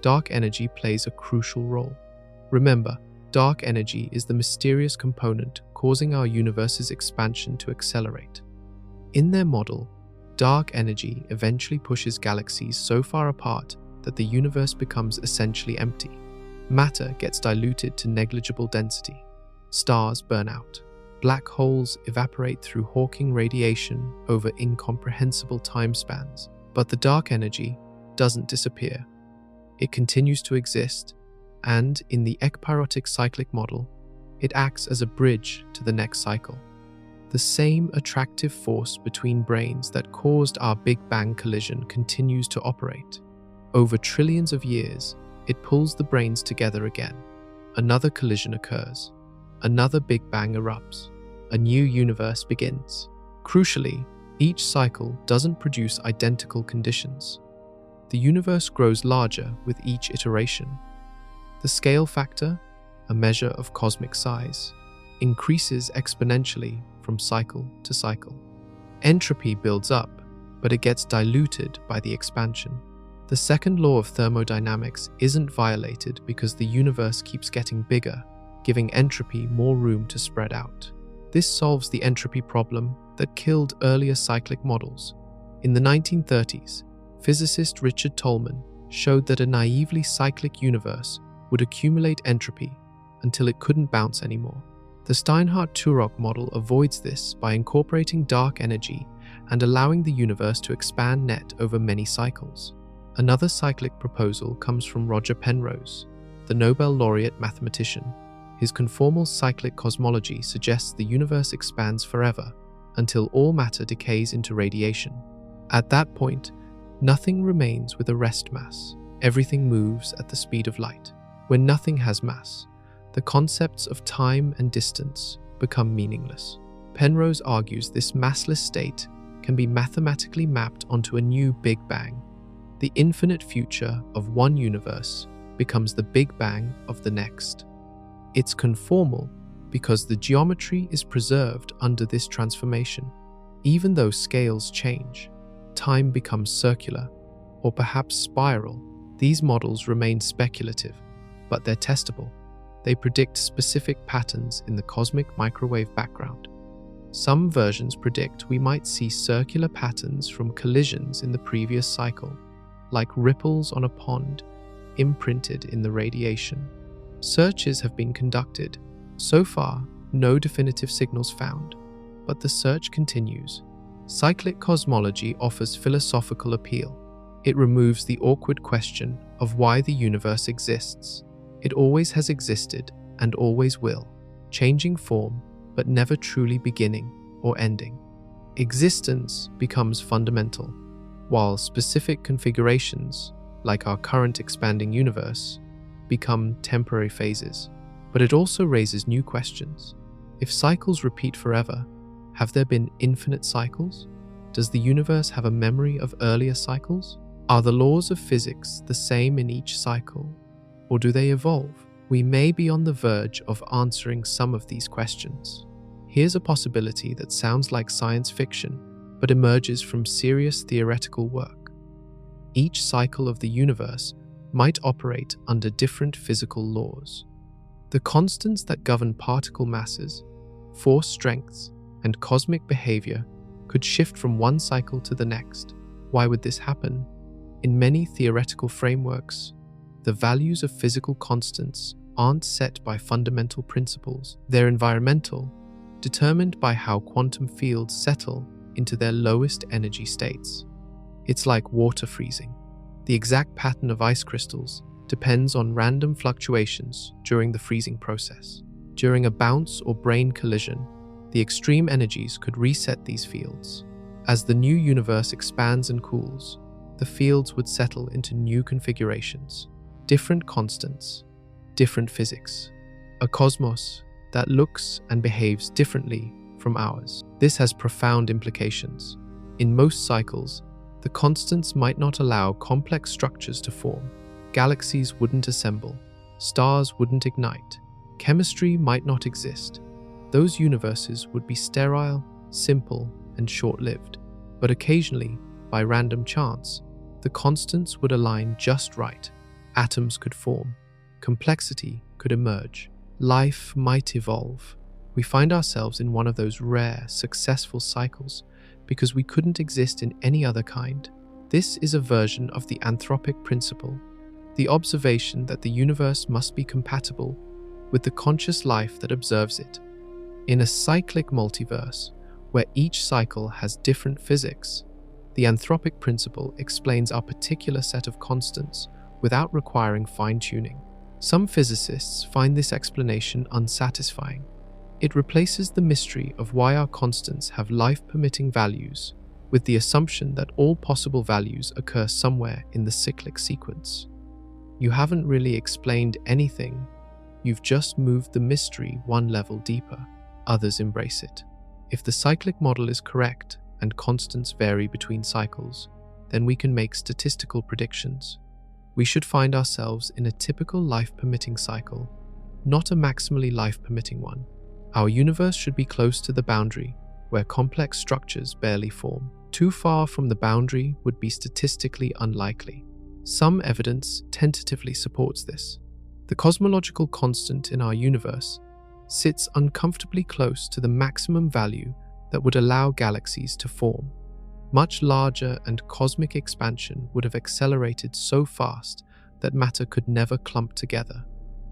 dark energy plays a crucial role. Remember, dark energy is the mysterious component causing our universe's expansion to accelerate. In their model, dark energy eventually pushes galaxies so far apart that the universe becomes essentially empty. Matter gets diluted to negligible density. Stars burn out. Black holes evaporate through Hawking radiation over incomprehensible time spans. But the dark energy doesn't disappear. It continues to exist, and in the ekpyrotic cyclic model, it acts as a bridge to the next cycle. The same attractive force between brains that caused our Big Bang collision continues to operate. Over trillions of years, it pulls the brains together again. Another collision occurs. Another Big Bang erupts. A new universe begins. Crucially, each cycle doesn't produce identical conditions. The universe grows larger with each iteration. The scale factor, a measure of cosmic size, increases exponentially from cycle to cycle. Entropy builds up, but it gets diluted by the expansion. The second law of thermodynamics isn't violated because the universe keeps getting bigger, giving entropy more room to spread out. This solves the entropy problem that killed earlier cyclic models. In the 1930s, physicist Richard Tolman showed that a naively cyclic universe would accumulate entropy until it couldn't bounce anymore. The Steinhardt-Turok model avoids this by incorporating dark energy and allowing the universe to expand net over many cycles. Another cyclic proposal comes from Roger Penrose, the Nobel laureate mathematician. His conformal cyclic cosmology suggests the universe expands forever until all matter decays into radiation. At that point, nothing remains with a rest mass. Everything moves at the speed of light. When nothing has mass, the concepts of time and distance become meaningless. Penrose argues this massless state can be mathematically mapped onto a new Big Bang. The infinite future of one universe becomes the Big Bang of the next. It's conformal because the geometry is preserved under this transformation. Even though scales change, time becomes circular, or perhaps spiral. These models remain speculative, but they're testable. They predict specific patterns in the cosmic microwave background. Some versions predict we might see circular patterns from collisions in the previous cycle, like ripples on a pond imprinted in the radiation. Searches have been conducted. So far, no definitive signals found, but the search continues. Cyclic cosmology offers philosophical appeal. It removes the awkward question of why the universe exists. It always has existed and always will, changing form but never truly beginning or ending. Existence becomes fundamental, while specific configurations, like our current expanding universe, become temporary phases. But it also raises new questions. If cycles repeat forever, have there been infinite cycles? Does the universe have a memory of earlier cycles? Are the laws of physics the same in each cycle, or do they evolve? We may be on the verge of answering some of these questions. Here's a possibility that sounds like science fiction, but emerges from serious theoretical work. Each cycle of the universe might operate under different physical laws. The constants that govern particle masses, force strengths, and cosmic behavior could shift from one cycle to the next. Why would this happen? In many theoretical frameworks, the values of physical constants aren't set by fundamental principles. They're environmental, determined by how quantum fields settle into their lowest energy states. It's like water freezing. The exact pattern of ice crystals depends on random fluctuations during the freezing process. During a bounce or brane collision, the extreme energies could reset these fields. As the new universe expands and cools, the fields would settle into new configurations, different constants, different physics, a cosmos that looks and behaves differently from ours. This has profound implications. In most cycles, the constants might not allow complex structures to form. Galaxies wouldn't assemble, stars wouldn't ignite, chemistry might not exist. Those universes would be sterile, simple, and short-lived. But occasionally, by random chance, the constants would align just right. Atoms could form, complexity could emerge, life might evolve. We find ourselves in one of those rare, successful cycles because we couldn't exist in any other kind. This is a version of the anthropic principle, the observation that the universe must be compatible with the conscious life that observes it. In a cyclic multiverse, where each cycle has different physics, the anthropic principle explains our particular set of constants without requiring fine-tuning. Some physicists find this explanation unsatisfying. It replaces the mystery of why our constants have life-permitting values with the assumption that all possible values occur somewhere in the cyclic sequence. You haven't really explained anything, you've just moved the mystery one level deeper. Others embrace it. If the cyclic model is correct and constants vary between cycles, then we can make statistical predictions. We should find ourselves in a typical life-permitting cycle, not a maximally life-permitting one. Our universe should be close to the boundary, where complex structures barely form. Too far from the boundary would be statistically unlikely. Some evidence tentatively supports this. The cosmological constant in our universe sits uncomfortably close to the maximum value that would allow galaxies to form. Much larger and cosmic expansion would have accelerated so fast that matter could never clump together.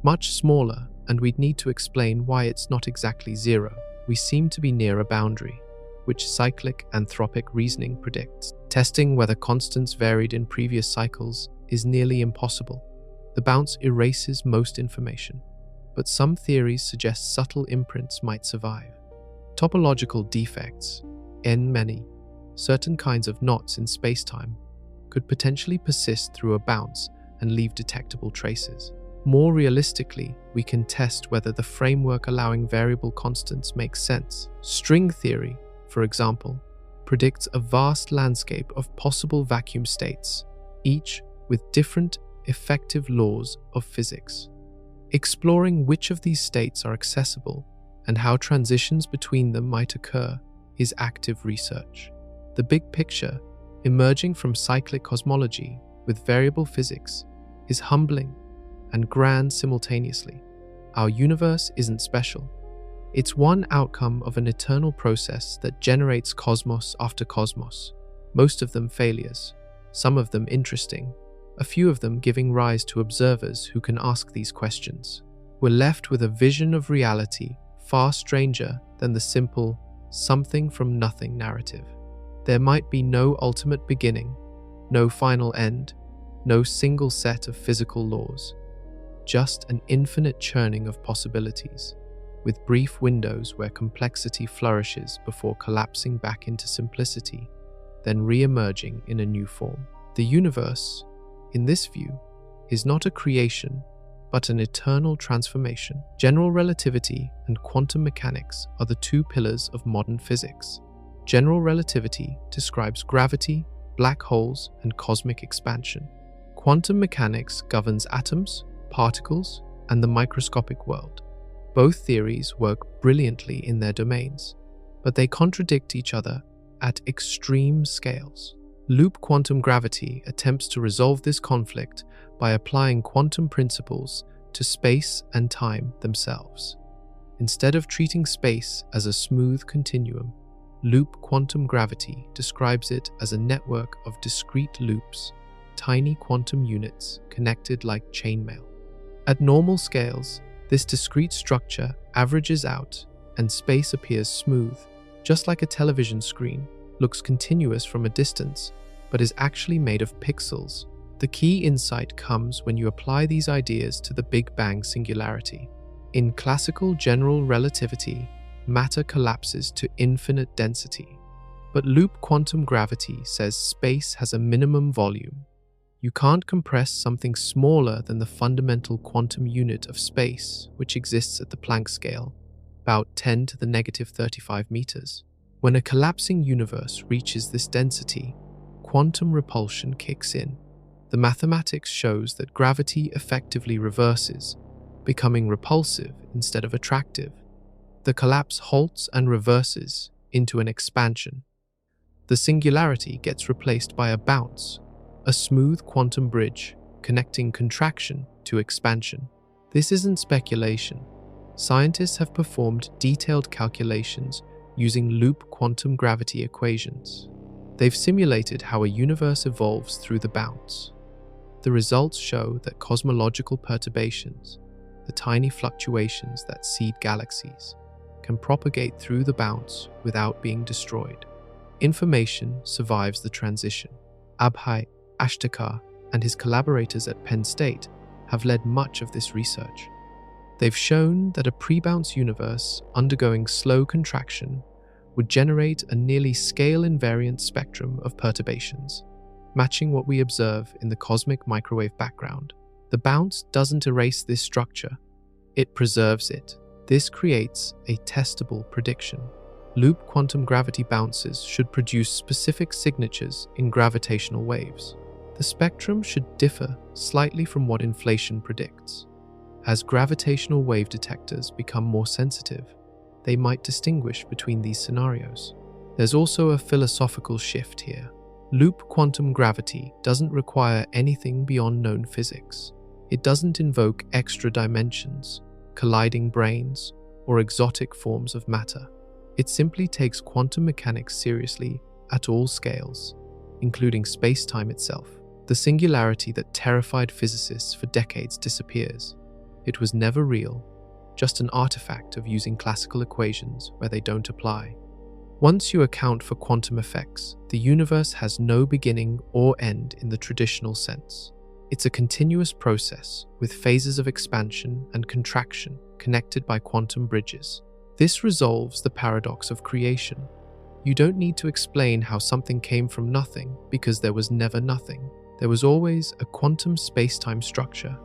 Much smaller and we'd need to explain why it's not exactly zero. We seem to be near a boundary, which cyclic anthropic reasoning predicts. Testing whether constants varied in previous cycles is nearly impossible. The bounce erases most information, but some theories suggest subtle imprints might survive. Topological defects, many, certain kinds of knots in spacetime, could potentially persist through a bounce and leave detectable traces. More realistically, we can test whether the framework allowing variable constants makes sense. String theory, for example, predicts a vast landscape of possible vacuum states, each with different effective laws of physics. Exploring which of these states are accessible and how transitions between them might occur is active research. The big picture, emerging from cyclic cosmology with variable physics, is humbling and grand simultaneously. Our universe isn't special. It's one outcome of an eternal process that generates cosmos after cosmos, most of them failures, some of them interesting, a few of them giving rise to observers who can ask these questions. We're left with a vision of reality far stranger than the simple something from nothing narrative. There might be no ultimate beginning, no final end, no single set of physical laws, just an infinite churning of possibilities, with brief windows where complexity flourishes before collapsing back into simplicity, then re-emerging in a new form. The universe, in this view, is not a creation, but an eternal transformation. General relativity and quantum mechanics are the two pillars of modern physics. General relativity describes gravity, black holes, and cosmic expansion. Quantum mechanics governs atoms, particles, and the microscopic world. Both theories work brilliantly in their domains, but they contradict each other at extreme scales. Loop quantum gravity attempts to resolve this conflict by applying quantum principles to space and time themselves. Instead of treating space as a smooth continuum, loop quantum gravity describes it as a network of discrete loops, tiny quantum units connected like chainmail. At normal scales, this discrete structure averages out and space appears smooth, just like a television screen, looks continuous from a distance, but is actually made of pixels. The key insight comes when you apply these ideas to the Big Bang singularity. In classical general relativity, matter collapses to infinite density. But loop quantum gravity says space has a minimum volume. You can't compress something smaller than the fundamental quantum unit of space, which exists at the Planck scale, about 10 to the negative 35 meters. When a collapsing universe reaches this density, quantum repulsion kicks in. The mathematics shows that gravity effectively reverses, becoming repulsive instead of attractive. The collapse halts and reverses into an expansion. The singularity gets replaced by a bounce, a smooth quantum bridge connecting contraction to expansion. This isn't speculation. Scientists have performed detailed calculations using loop quantum gravity equations. They've simulated how a universe evolves through the bounce. The results show that cosmological perturbations, the tiny fluctuations that seed galaxies, can propagate through the bounce without being destroyed. Information survives the transition. Abhay Ashtekar and his collaborators at Penn State have led much of this research. They've shown that a pre-bounce universe undergoing slow contraction would generate a nearly scale-invariant spectrum of perturbations, matching what we observe in the cosmic microwave background. The bounce doesn't erase this structure, it preserves it. This creates a testable prediction. Loop quantum gravity bounces should produce specific signatures in gravitational waves. The spectrum should differ slightly from what inflation predicts. As gravitational wave detectors become more sensitive, they might distinguish between these scenarios. There's also a philosophical shift here. Loop quantum gravity doesn't require anything beyond known physics. It doesn't invoke extra dimensions, colliding brains, or exotic forms of matter. It simply takes quantum mechanics seriously at all scales, including space-time itself. The singularity that terrified physicists for decades disappears. It was never real, just an artifact of using classical equations where they don't apply. Once you account for quantum effects, the universe has no beginning or end in the traditional sense. It's a continuous process with phases of expansion and contraction connected by quantum bridges. This resolves the paradox of creation. You don't need to explain how something came from nothing because there was never nothing. There was always a quantum space-time structure,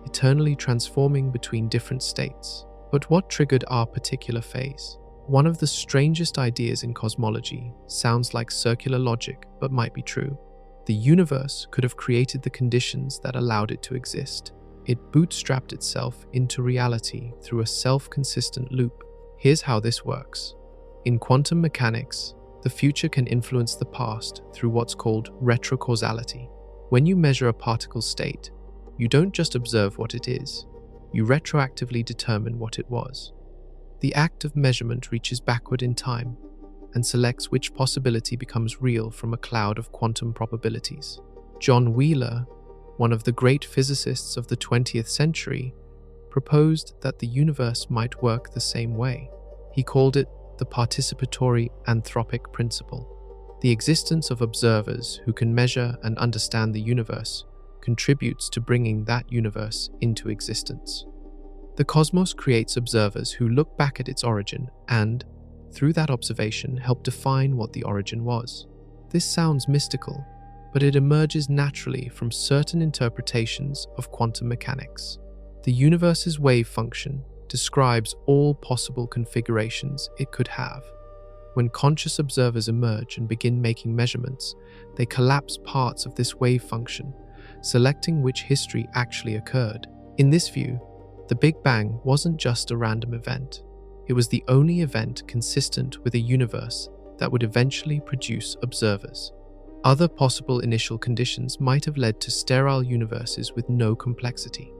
eternally transforming between different states. But what triggered our particular phase? One of the strangest ideas in cosmology sounds like circular logic, but might be true. The universe could have created the conditions that allowed it to exist. It bootstrapped itself into reality through a self-consistent loop. Here's how this works. In quantum mechanics, the future can influence the past through what's called retrocausality. When you measure a particle's state, you don't just observe what it is, you retroactively determine what it was. The act of measurement reaches backward in time and selects which possibility becomes real from a cloud of quantum probabilities. John Wheeler, one of the great physicists of the 20th century, proposed that the universe might work the same way. He called it the participatory anthropic principle. The existence of observers who can measure and understand the universe contributes to bringing that universe into existence. The cosmos creates observers who look back at its origin and, through that observation, help define what the origin was. This sounds mystical, but it emerges naturally from certain interpretations of quantum mechanics. The universe's wave function describes all possible configurations it could have. When conscious observers emerge and begin making measurements, they collapse parts of this wave function, selecting which history actually occurred. In this view, the Big Bang wasn't just a random event. It was the only event consistent with a universe that would eventually produce observers. Other possible initial conditions might have led to sterile universes with no complexity.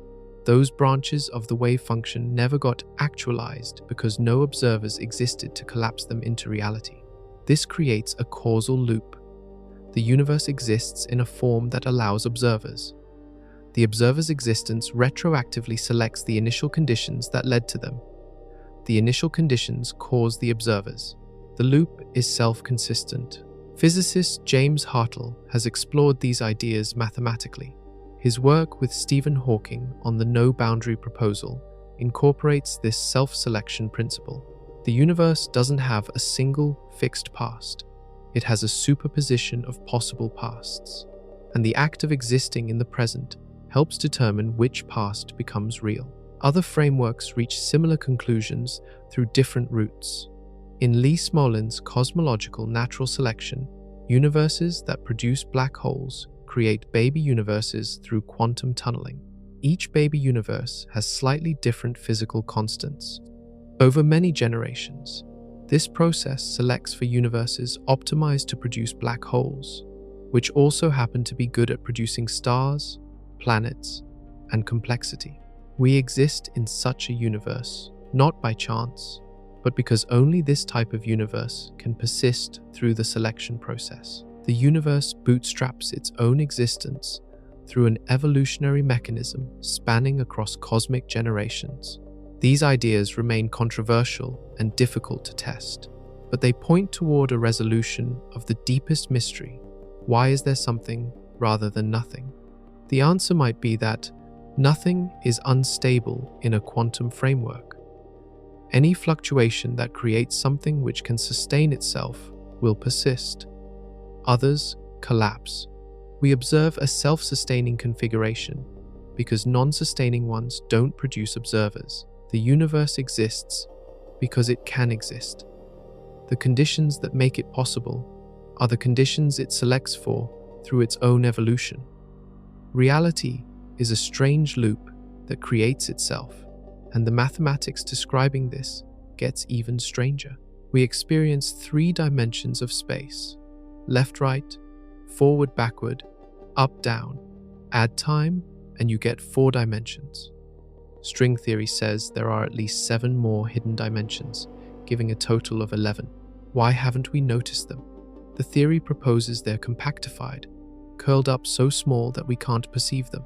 Those branches of the wave function never got actualized because no observers existed to collapse them into reality. This creates a causal loop. The universe exists in a form that allows observers. The observer's existence retroactively selects the initial conditions that led to them. The initial conditions cause the observers. The loop is self-consistent. Physicist James Hartle has explored these ideas mathematically. His work with Stephen Hawking on the no-boundary proposal incorporates this self-selection principle. The universe doesn't have a single fixed past. It has a superposition of possible pasts, and the act of existing in the present helps determine which past becomes real. Other frameworks reach similar conclusions through different routes. In Lee Smolin's cosmological natural selection, universes that produce black holes create baby universes through quantum tunneling. Each baby universe has slightly different physical constants. Over many generations, this process selects for universes optimized to produce black holes, which also happen to be good at producing stars, planets, and complexity. We exist in such a universe, not by chance, but because only this type of universe can persist through the selection process. The universe bootstraps its own existence through an evolutionary mechanism spanning across cosmic generations. These ideas remain controversial and difficult to test, but they point toward a resolution of the deepest mystery. Why is there something rather than nothing? The answer might be that nothing is unstable in a quantum framework. Any fluctuation that creates something which can sustain itself will persist. Others collapse. We observe a self-sustaining configuration because non-sustaining ones don't produce observers. The universe exists because it can exist. The conditions that make it possible are the conditions it selects for through its own evolution. Reality is a strange loop that creates itself, and the mathematics describing this gets even stranger. We experience 3 dimensions of space: left-right, forward-backward, up-down. Add time, and you get 4 dimensions. String theory says there are at least 7 more hidden dimensions, giving a total of 11. Why haven't we noticed them? The theory proposes they're compactified, curled up so small that we can't perceive them.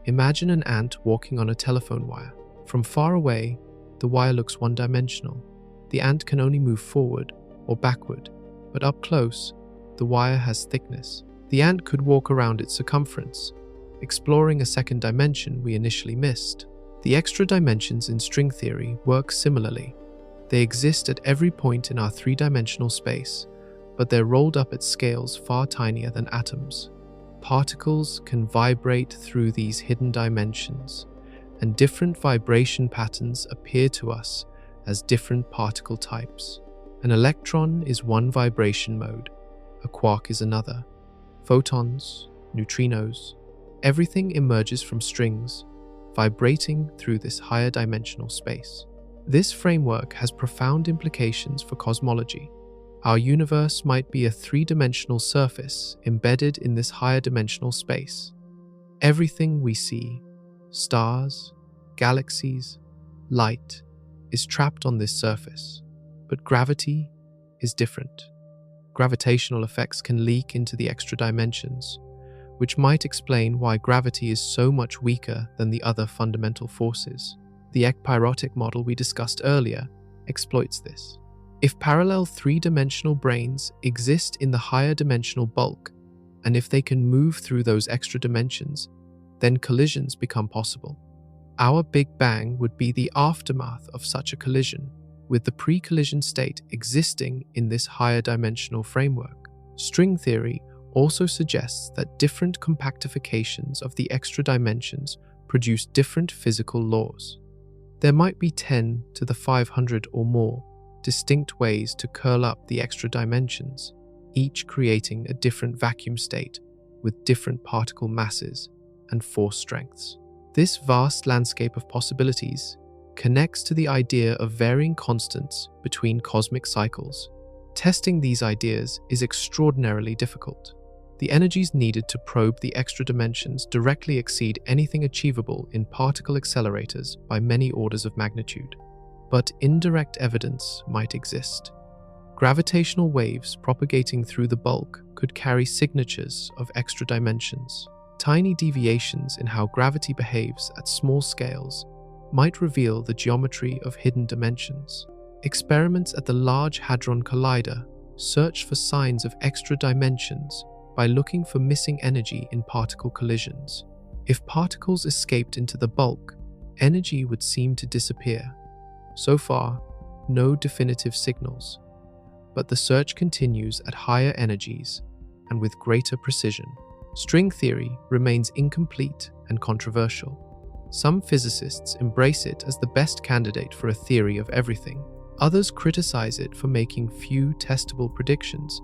Imagine an ant walking on a telephone wire. From far away, the wire looks one-dimensional. The ant can only move forward or backward, but up close, the wire has thickness. The ant could walk around its circumference, exploring a second dimension we initially missed. The extra dimensions in string theory work similarly. They exist at every point in our three-dimensional space, but they're rolled up at scales far tinier than atoms. Particles can vibrate through these hidden dimensions, and different vibration patterns appear to us as different particle types. An electron is one vibration mode, a quark is another. Photons, neutrinos, everything emerges from strings, vibrating through this higher dimensional space. This framework has profound implications for cosmology. Our universe might be a three-dimensional surface embedded in this higher dimensional space. Everything we see, stars, galaxies, light, is trapped on this surface. But gravity is different. Gravitational effects can leak into the extra dimensions, which might explain why gravity is so much weaker than the other fundamental forces. The ekpyrotic model we discussed earlier exploits this. If parallel three-dimensional branes exist in the higher dimensional bulk, and if they can move through those extra dimensions, then collisions become possible. Our Big Bang would be the aftermath of such a collision, with the pre-collision state existing in this higher dimensional framework. String theory also suggests that different compactifications of the extra dimensions produce different physical laws. There might be 10 to the 500 or more distinct ways to curl up the extra dimensions, each creating a different vacuum state with different particle masses and force strengths. This vast landscape of possibilities connects to the idea of varying constants between cosmic cycles. Testing these ideas is extraordinarily difficult. The energies needed to probe the extra dimensions directly exceed anything achievable in particle accelerators by many orders of magnitude. But indirect evidence might exist. Gravitational waves propagating through the bulk could carry signatures of extra dimensions. Tiny deviations in how gravity behaves at small scales might reveal the geometry of hidden dimensions. Experiments at the Large Hadron Collider search for signs of extra dimensions by looking for missing energy in particle collisions. If particles escaped into the bulk, energy would seem to disappear. So far, no definitive signals, but the search continues at higher energies and with greater precision. String theory remains incomplete and controversial. Some physicists embrace it as the best candidate for a theory of everything. Others criticize it for making few testable predictions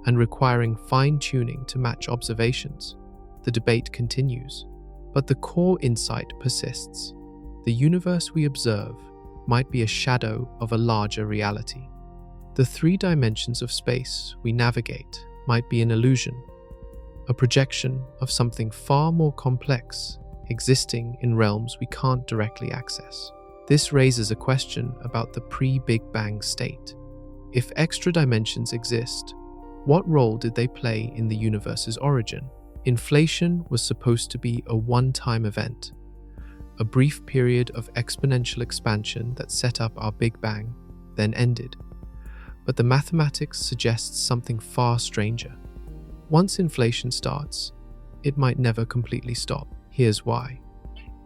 and requiring fine-tuning to match observations. The debate continues, but the core insight persists. The universe we observe might be a shadow of a larger reality. The three dimensions of space we navigate might be an illusion, a projection of something far more complex existing in realms we can't directly access. This raises a question about the pre-Big Bang state. If extra dimensions exist, what role did they play in the universe's origin? Inflation was supposed to be a one-time event, a brief period of exponential expansion that set up our Big Bang, then ended. But the mathematics suggests something far stranger. Once inflation starts, it might never completely stop. Here's why.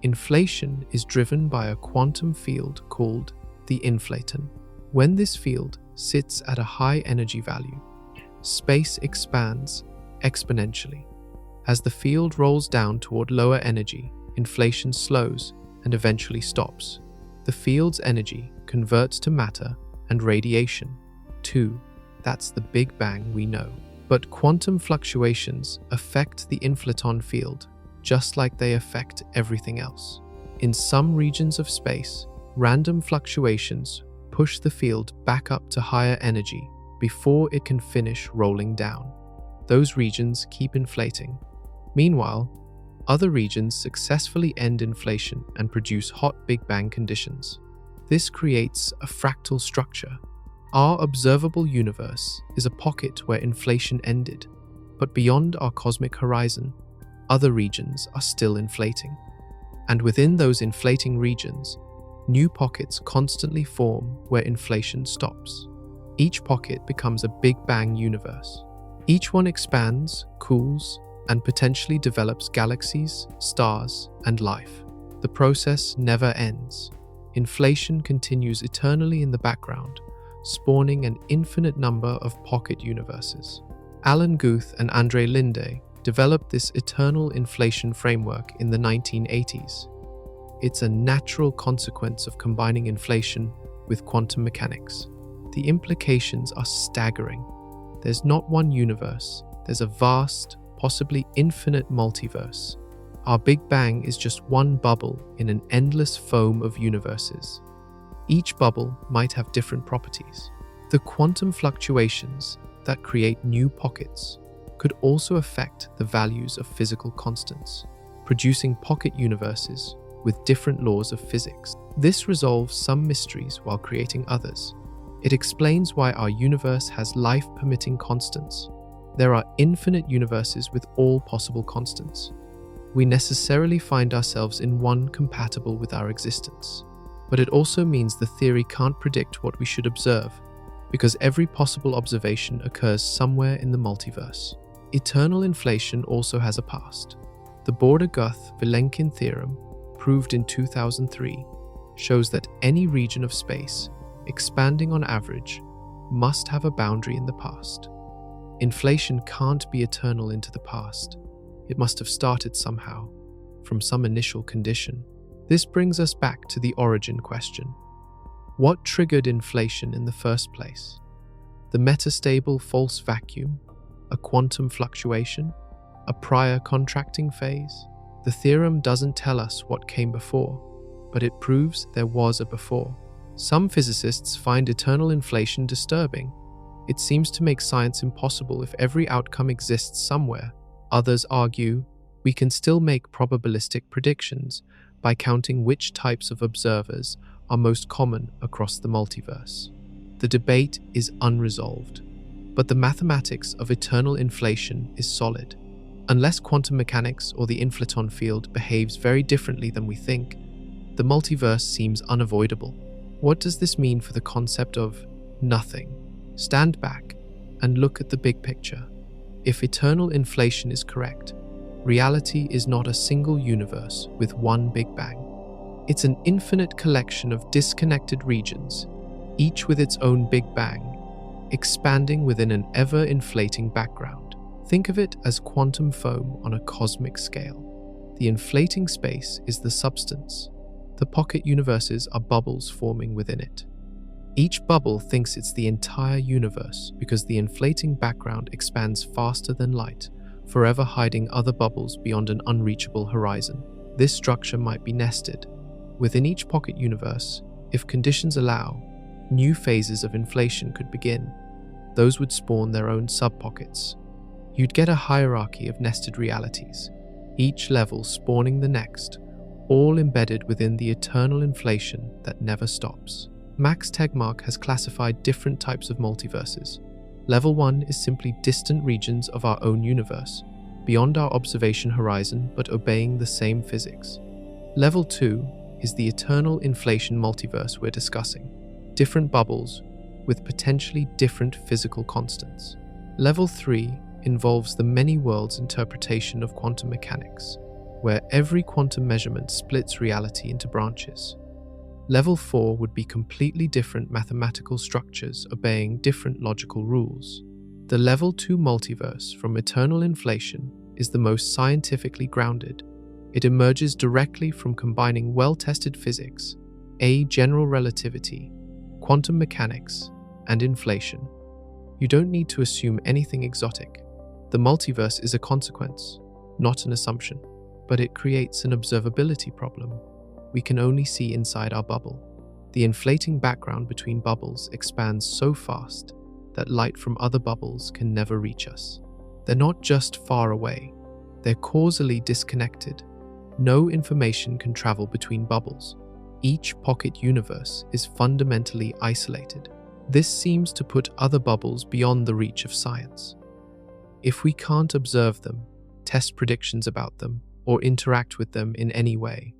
Inflation is driven by a quantum field called the inflaton. When this field sits at a high energy value, space expands exponentially. As the field rolls down toward lower energy, inflation slows and eventually stops. The field's energy converts to matter and radiation. That's the Big Bang we know. But quantum fluctuations affect the inflaton field just like they affect everything else. In some regions of space, random fluctuations push the field back up to higher energy before it can finish rolling down. Those regions keep inflating. Meanwhile, other regions successfully end inflation and produce hot Big Bang conditions. This creates a fractal structure. Our observable universe is a pocket where inflation ended, but beyond our cosmic horizon, other regions are still inflating. And within those inflating regions, New pockets constantly form where inflation stops. Each pocket becomes a Big Bang universe. Each one expands, cools, and potentially develops galaxies, stars, and life. The process never ends. Inflation continues eternally in the background, spawning an infinite number of pocket universes. Alan Guth and Andre Linde developed this eternal inflation framework in the 1980s. It's a natural consequence of combining inflation with quantum mechanics. The implications are staggering. There's not one universe, there's a vast, possibly infinite multiverse. Our Big Bang is just one bubble in an endless foam of universes. Each bubble might have different properties. The quantum fluctuations that create new pockets could also affect the values of physical constants, producing pocket universes with different laws of physics. This resolves some mysteries while creating others. It explains why our universe has life-permitting constants. There are infinite universes with all possible constants. We necessarily find ourselves in one compatible with our existence. But it also means the theory can't predict what we should observe, because every possible observation occurs somewhere in the multiverse. Eternal inflation also has a past. The Borda-Guth-Vilenkin theorem, proved in 2003, shows that any region of space, expanding on average, must have a boundary in the past. Inflation can't be eternal into the past. It must have started somehow, from some initial condition. This brings us back to the origin question. What triggered inflation in the first place? The metastable false vacuum? A quantum fluctuation? A prior contracting phase? The theorem doesn't tell us what came before, but it proves there was a before. Some physicists find eternal inflation disturbing. It seems to make science impossible if every outcome exists somewhere. Others argue we can still make probabilistic predictions by counting which types of observers are most common across the multiverse. The debate is unresolved, but the mathematics of eternal inflation is solid. Unless quantum mechanics or the inflaton field behaves very differently than we think, the multiverse seems unavoidable. What does this mean for the concept of nothing? Stand back and look at the big picture. If eternal inflation is correct, reality is not a single universe with one Big Bang. It's an infinite collection of disconnected regions, each with its own Big Bang, expanding within an ever-inflating background. Think of it as quantum foam on a cosmic scale. The inflating space is the substance. The pocket universes are bubbles forming within it. Each bubble thinks it's the entire universe because the inflating background expands faster than light, forever hiding other bubbles beyond an unreachable horizon. This structure might be nested. Within each pocket universe, if conditions allow, new phases of inflation could begin. Those would spawn their own sub-pockets. You'd get a hierarchy of nested realities, each level spawning the next, all embedded within the eternal inflation that never stops. Max Tegmark has classified different types of multiverses. Level 1 is simply distant regions of our own universe, beyond our observation horizon but obeying the same physics. Level 2 is the eternal inflation multiverse we're discussing. Different bubbles with potentially different physical constants. Level 3 involves the many worlds interpretation of quantum mechanics, where every quantum measurement splits reality into branches. Level 4 would be completely different mathematical structures obeying different logical rules. The Level 2 multiverse from eternal inflation is the most scientifically grounded. It emerges directly from combining well-tested physics, general relativity, quantum mechanics, and inflation. You don't need to assume anything exotic. The multiverse is a consequence, not an assumption, but it creates an observability problem. We can only see inside our bubble. The inflating background between bubbles expands so fast that light from other bubbles can never reach us. They're not just far away, they're causally disconnected. No information can travel between bubbles. Each pocket universe is fundamentally isolated. This seems to put other bubbles beyond the reach of science. If we can't observe them, test predictions about them, or interact with them in any way,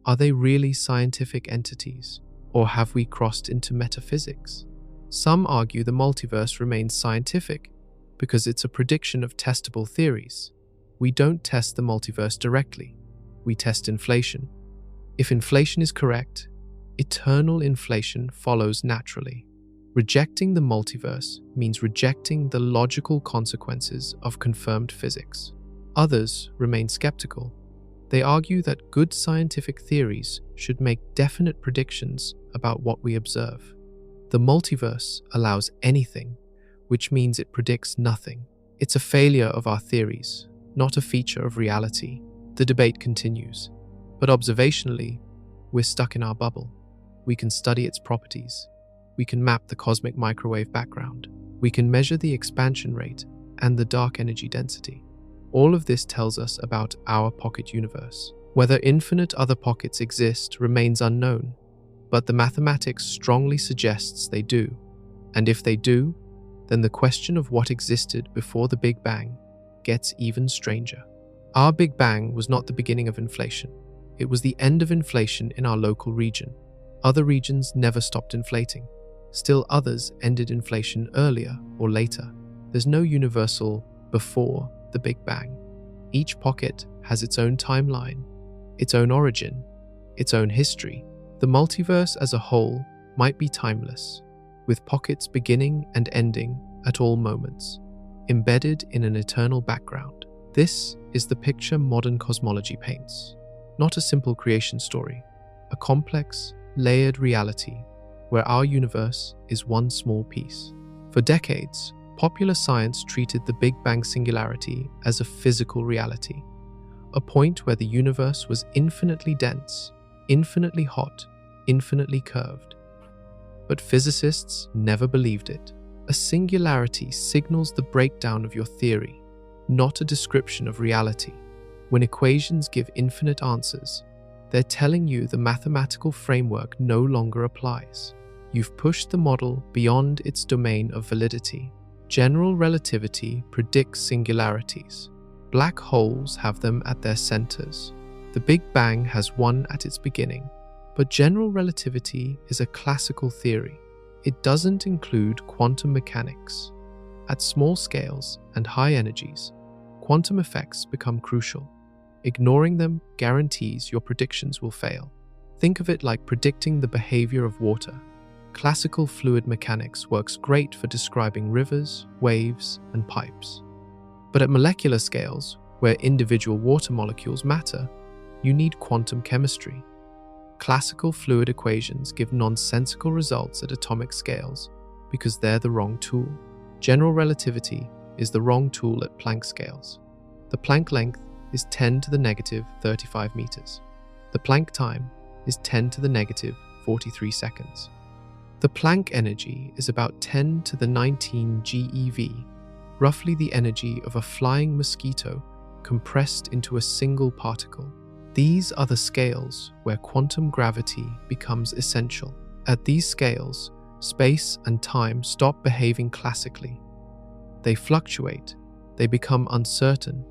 Are they really scientific entities, or have we crossed into metaphysics? Some argue the multiverse remains scientific because it's a prediction of testable theories. We don't test the multiverse directly, we test inflation. If inflation is correct, eternal inflation follows naturally. Rejecting the multiverse means rejecting the logical consequences of confirmed physics. Others remain skeptical. They argue that good scientific theories should make definite predictions about what we observe. The multiverse allows anything, which means it predicts nothing. It's a failure of our theories, not a feature of reality. The debate continues, but observationally, we're stuck in our bubble. We can study its properties. We can map the cosmic microwave background. We can measure the expansion rate and the dark energy density. All of this tells us about our pocket universe. Whether infinite other pockets exist remains unknown, but the mathematics strongly suggests they do. And if they do, then the question of what existed before the Big Bang gets even stranger. Our Big Bang was not the beginning of inflation. It was the end of inflation in our local region. Other regions never stopped inflating. Still others ended inflation earlier or later. There's no universal before the Big Bang. Each pocket has its own timeline, its own origin, its own history. The multiverse as a whole might be timeless, with pockets beginning and ending at all moments, embedded in an eternal background. This is the picture modern cosmology paints. Not a simple creation story, a complex, layered reality where our universe is one small piece. For decades, popular science treated the Big Bang singularity as a physical reality, a point where the universe was infinitely dense, infinitely hot, infinitely curved. But physicists never believed it. A singularity signals the breakdown of your theory, not a description of reality. When equations give infinite answers, they're telling you the mathematical framework no longer applies. You've pushed the model beyond its domain of validity. General relativity predicts singularities. Black holes have them at their centers. The Big Bang has one at its beginning. But general relativity is a classical theory. It doesn't include quantum mechanics. At small scales and high energies, quantum effects become crucial. Ignoring them guarantees your predictions will fail. Think of it like predicting the behavior of water. Classical fluid mechanics works great for describing rivers, waves, and pipes. But at molecular scales, where individual water molecules matter, you need quantum chemistry. Classical fluid equations give nonsensical results at atomic scales because they're the wrong tool. General relativity is the wrong tool at Planck scales. The Planck length is 10 to the negative 35 meters. The Planck time is 10 to the negative 43 seconds. The Planck energy is about 10 to the 19 GeV, roughly the energy of a flying mosquito compressed into a single particle. These are the scales where quantum gravity becomes essential. At these scales, space and time stop behaving classically. They fluctuate, they become uncertain.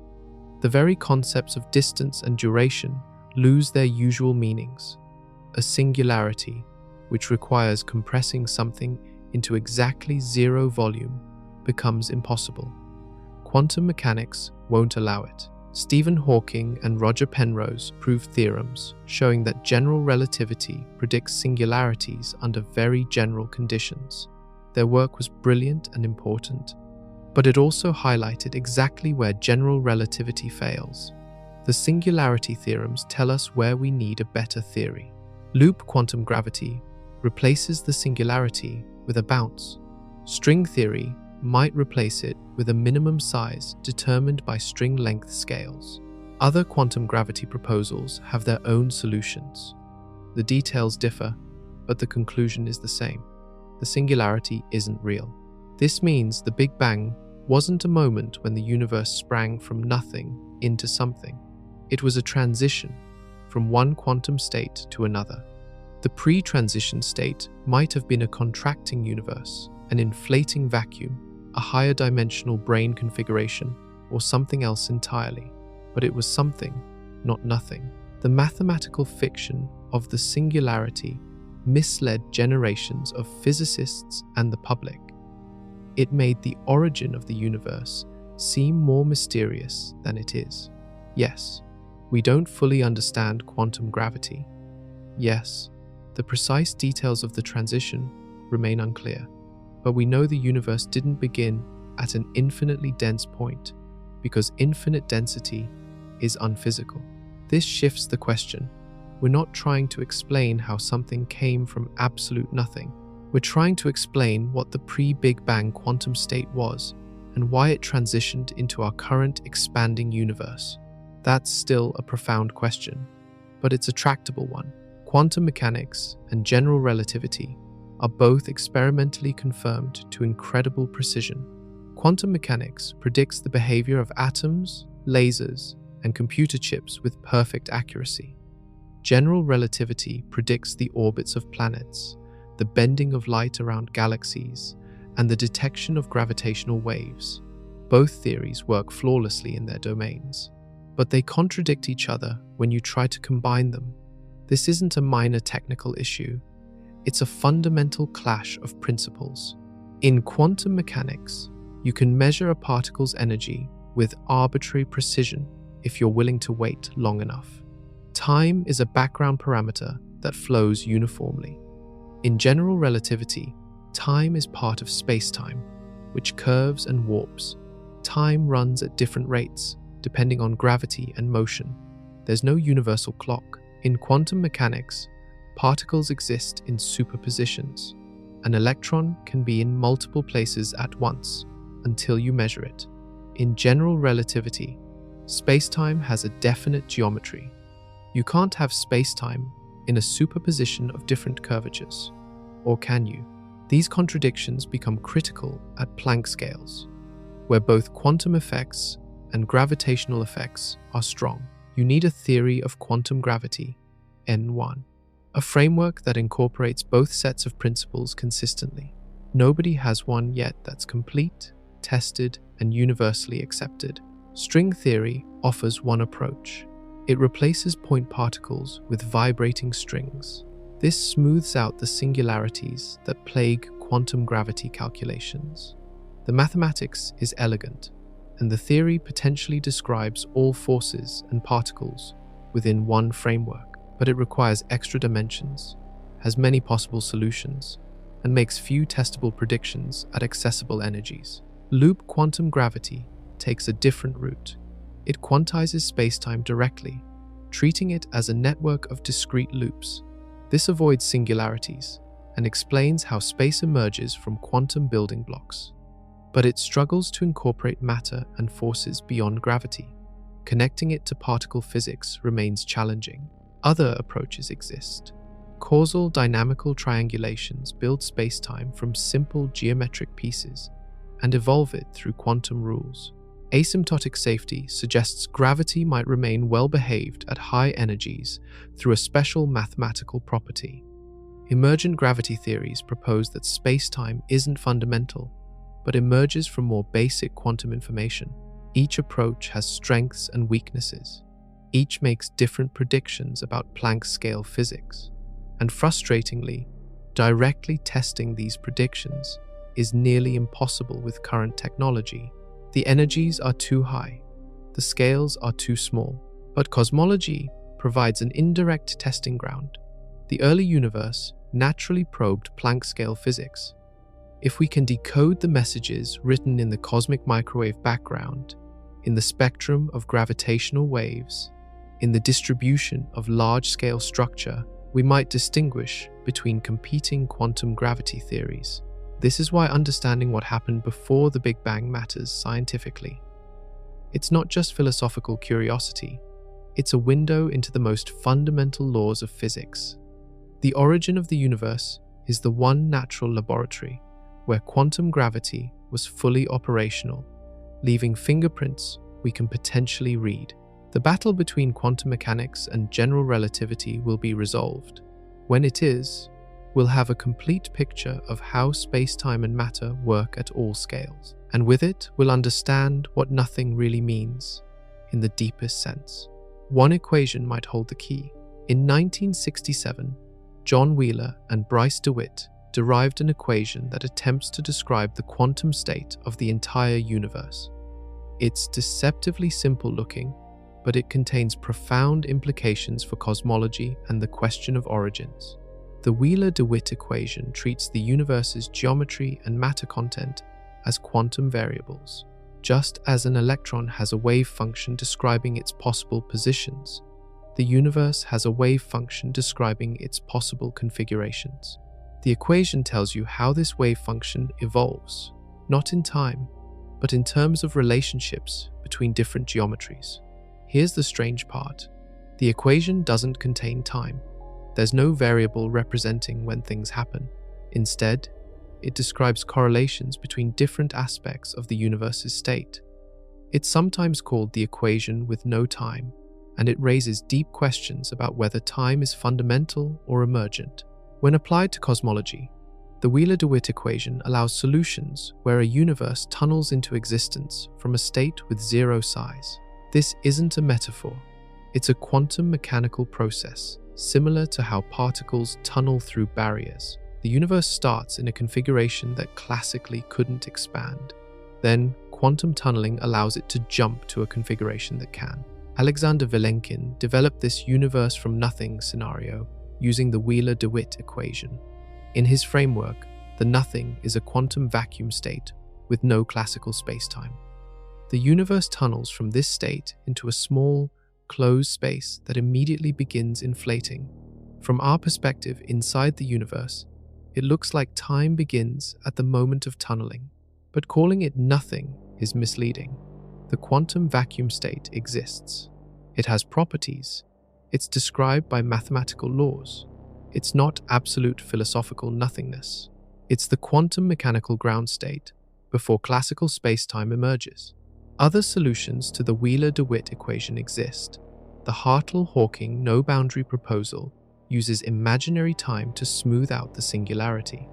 The very concepts of distance and duration lose their usual meanings. A singularity, which requires compressing something into exactly zero volume, becomes impossible. Quantum mechanics won't allow it. Stephen Hawking and Roger Penrose proved theorems showing that general relativity predicts singularities under very general conditions. Their work was brilliant and important, but it also highlighted exactly where general relativity fails. The singularity theorems tell us where we need a better theory. Loop quantum gravity replaces the singularity with a bounce. String theory might replace it with a minimum size determined by string length scales. Other quantum gravity proposals have their own solutions. The details differ, but the conclusion is the same. The singularity isn't real. This means the Big Bang wasn't a moment when the universe sprang from nothing into something. It was a transition from one quantum state to another. The pre-transition state might have been a contracting universe, an inflating vacuum, a higher dimensional brain configuration, or something else entirely. But it was something, not nothing. The mathematical fiction of the singularity misled generations of physicists and the public. It made the origin of the universe seem more mysterious than it is. Yes, we don't fully understand quantum gravity. Yes, the precise details of the transition remain unclear, but we know the universe didn't begin at an infinitely dense point, because infinite density is unphysical. This shifts the question. We're not trying to explain how something came from absolute nothing. We're trying to explain what the pre-Big Bang quantum state was and why it transitioned into our current expanding universe. That's still a profound question, but it's a tractable one. Quantum mechanics and general relativity are both experimentally confirmed to incredible precision. Quantum mechanics predicts the behavior of atoms, lasers, and computer chips with perfect accuracy. General relativity predicts the orbits of planets, the bending of light around galaxies, and the detection of gravitational waves. Both theories work flawlessly in their domains, but they contradict each other when you try to combine them. This isn't a minor technical issue. It's a fundamental clash of principles. In quantum mechanics, you can measure a particle's energy with arbitrary precision if you're willing to wait long enough. Time is a background parameter that flows uniformly. In general relativity, time is part of space-time, which curves and warps. Time runs at different rates, depending on gravity and motion. There's no universal clock. In quantum mechanics, particles exist in superpositions. An electron can be in multiple places at once until you measure it. In general relativity, space-time has a definite geometry. You can't have space-time in a superposition of different curvatures, or can you? These contradictions become critical at Planck scales, where both quantum effects and gravitational effects are strong. You need a theory of quantum gravity, N1, a framework that incorporates both sets of principles consistently. Nobody has one yet that's complete, tested, and universally accepted. String theory offers one approach. It replaces point particles with vibrating strings. This smooths out the singularities that plague quantum gravity calculations. The mathematics is elegant, and the theory potentially describes all forces and particles within one framework, but it requires extra dimensions, has many possible solutions, and makes few testable predictions at accessible energies. Loop quantum gravity takes a different route. It quantizes spacetime directly, treating it as a network of discrete loops. This avoids singularities and explains how space emerges from quantum building blocks. But it struggles to incorporate matter and forces beyond gravity. Connecting it to particle physics remains challenging. Other approaches exist. Causal dynamical triangulations build spacetime from simple geometric pieces and evolve it through quantum rules. Asymptotic safety suggests gravity might remain well-behaved at high energies through a special mathematical property. Emergent gravity theories propose that spacetime isn't fundamental, but emerges from more basic quantum information. Each approach has strengths and weaknesses. Each makes different predictions about Planck's scale physics. And frustratingly, directly testing these predictions is nearly impossible with current technology. The energies are too high, the scales are too small, but cosmology provides an indirect testing ground. The early universe naturally probed Planck scale physics. If we can decode the messages written in the cosmic microwave background, in the spectrum of gravitational waves, in the distribution of large-scale structure, we might distinguish between competing quantum gravity theories. This is why understanding what happened before the Big Bang matters scientifically. It's not just philosophical curiosity, it's a window into the most fundamental laws of physics. The origin of the universe is the one natural laboratory where quantum gravity was fully operational, leaving fingerprints we can potentially read. The battle between quantum mechanics and general relativity will be resolved. When it is, we'll have a complete picture of how space-time and matter work at all scales. And with it, we'll understand what nothing really means in the deepest sense. one equation might hold the key. In 1967, John Wheeler and Bryce DeWitt derived an equation that attempts to describe the quantum state of the entire universe. It's deceptively simple looking, but it contains profound implications for cosmology and the question of origins. The Wheeler-DeWitt equation treats the universe's geometry and matter content as quantum variables. Just as an electron has a wave function describing its possible positions, the universe has a wave function describing its possible configurations. The equation tells you how this wave function evolves, not in time, but in terms of relationships between different geometries. Here's the strange part. The equation doesn't contain time. There's no variable representing when things happen. Instead, it describes correlations between different aspects of the universe's state. It's sometimes called the equation with no time, and it raises deep questions about whether time is fundamental or emergent. When applied to cosmology, the Wheeler-DeWitt equation allows solutions where a universe tunnels into existence from a state with zero size. This isn't a metaphor. It's a quantum mechanical process, similar to how particles tunnel through barriers. The universe starts in a configuration that classically couldn't expand. Then, quantum tunneling allows it to jump to a configuration that can. Alexander Vilenkin developed this universe from nothing scenario using the Wheeler-DeWitt equation. In his framework, the nothing is a quantum vacuum state with no classical spacetime. The universe tunnels from this state into a small, closed space that immediately begins inflating. From our perspective inside the universe, it looks like time begins at the moment of tunneling, but calling it nothing is misleading. The quantum vacuum state exists. It has properties. It's described by mathematical laws. It's not absolute philosophical nothingness. It's the quantum mechanical ground state before classical spacetime emerges. Other solutions to the Wheeler-DeWitt equation exist. The Hartle-Hawking no-boundary proposal uses imaginary time to smooth out the singularity.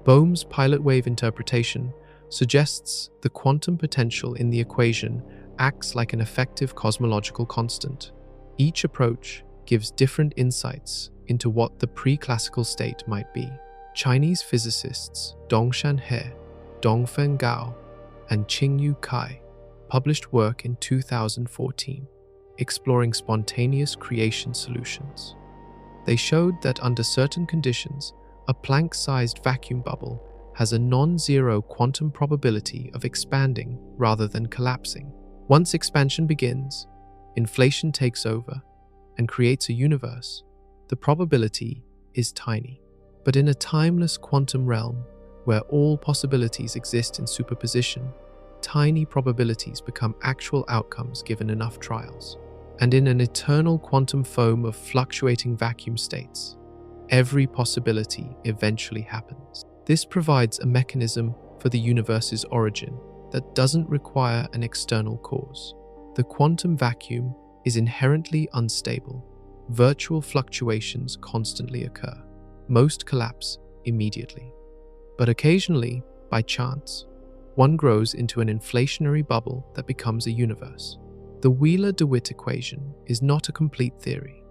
Bohm's pilot wave interpretation suggests the quantum potential in the equation acts like an effective cosmological constant. Each approach gives different insights into what the pre-classical state might be. Chinese physicists Dongshan He, Dongfeng Gao, and Qingyu Kai published work in 2014 exploring spontaneous creation solutions. They showed that under certain conditions, a Planck-sized vacuum bubble has a non-zero quantum probability of expanding rather than collapsing. Once expansion begins, inflation takes over and creates a universe. The probability is tiny. But in a timeless quantum realm, where all possibilities exist in superposition, tiny probabilities become actual outcomes given enough trials. And in an eternal quantum foam of fluctuating vacuum states, every possibility eventually happens. This provides a mechanism for the universe's origin that doesn't require an external cause. The quantum vacuum is inherently unstable. Virtual fluctuations constantly occur. Most collapse immediately. But occasionally, by chance, one grows into an inflationary bubble that becomes a universe. The Wheeler-DeWitt equation is not a complete theory.